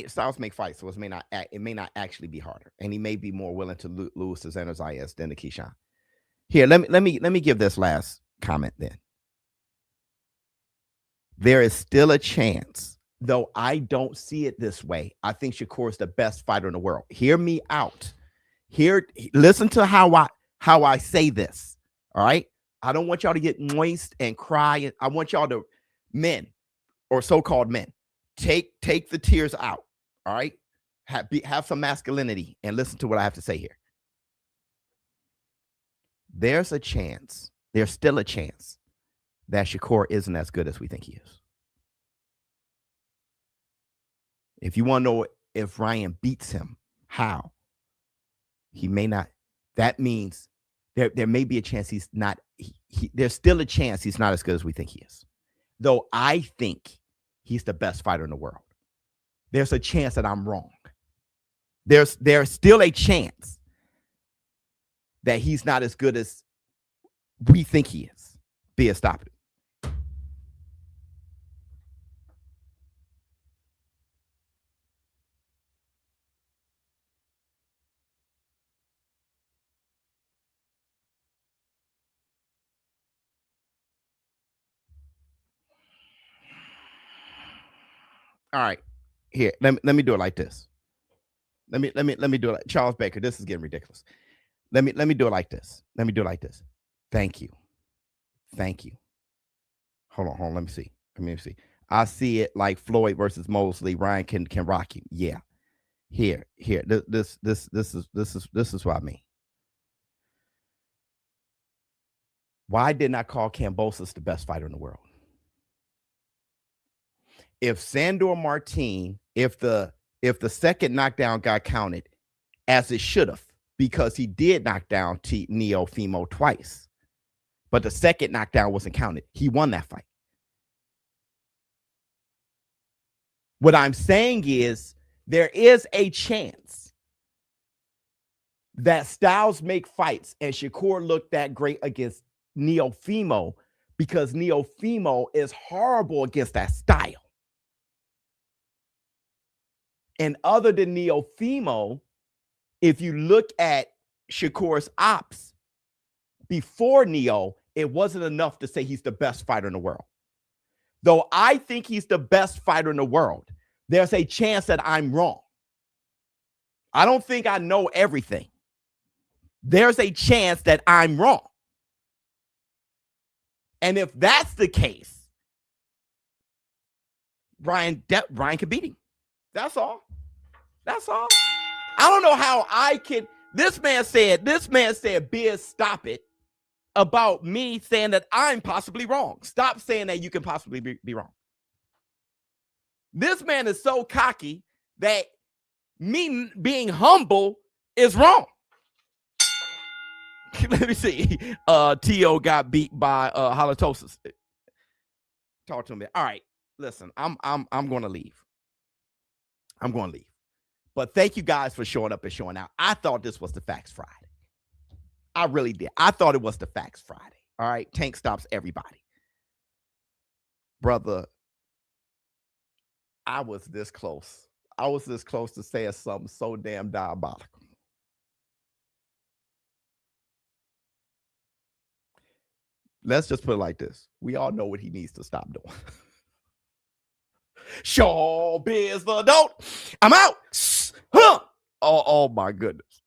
Styles make fights, so it may not actually be harder, and he may be more willing to lose to Xander Zayas than to Keyshawn. Here, let me give this last comment then. There is still a chance, though I don't see it this way. I think Shakur is the best fighter in the world. Hear me out. Listen to how I say this. All right. I don't want y'all to get moist and cry. I want y'all to, men or so-called men, take the tears out. All right. Have some masculinity and listen to what I have to say here. There's still a chance that Shakur isn't as good as we think he is. If you want to know if Ryan beats him, how? He may not. That means there may be a chance he's not. There's still a chance he's not as good as we think he is. Though I think he's the best fighter in the world. There's a chance that I'm wrong. There's still a chance that he's not as good as we think he is. Stop it. All right. Here, let me do it like this. Let me do it like Charles Baker. This is getting ridiculous. Let me do it like this. Let me do it like this. Thank you. Hold on. Let me see. I see it like Floyd versus Mosley. Ryan can rock you. Yeah. Here. This is what I mean. Why didn't I call Kambosos the best fighter in the world? If Sandor Martin, if the second knockdown got counted as it should have, because he did knock down Neofimo twice, but the second knockdown wasn't counted, he won that fight. What I'm saying is there is a chance that styles make fights, and Shakur looked that great against Neofimo because Neofimo is horrible against that style. And other than Neofimo, if you look at Shakur's ops before Neo, it wasn't enough to say he's the best fighter in the world. Though I think he's the best fighter in the world, there's a chance that I'm wrong. I don't think I know everything. There's a chance that I'm wrong. And if that's the case, Ryan can beat him. That's all. I don't know how I can. This man said, Biz, stop it, about me saying that I'm possibly wrong. Stop saying that you can possibly be wrong. This man is so cocky that me being humble is wrong. Let me see. T.O. got beat by halitosis. Talk to me. All right. Listen, I'm going to leave. But thank you guys for showing up and showing out. I thought this was the Facts Friday. I really did. I thought it was the Facts Friday. All right. Tank stops everybody. Brother, I was this close. To saying something so damn diabolical. Let's just put it like this. We all know what he needs to stop doing. ShowBizz the dope. I'm out. Huh. Oh my goodness.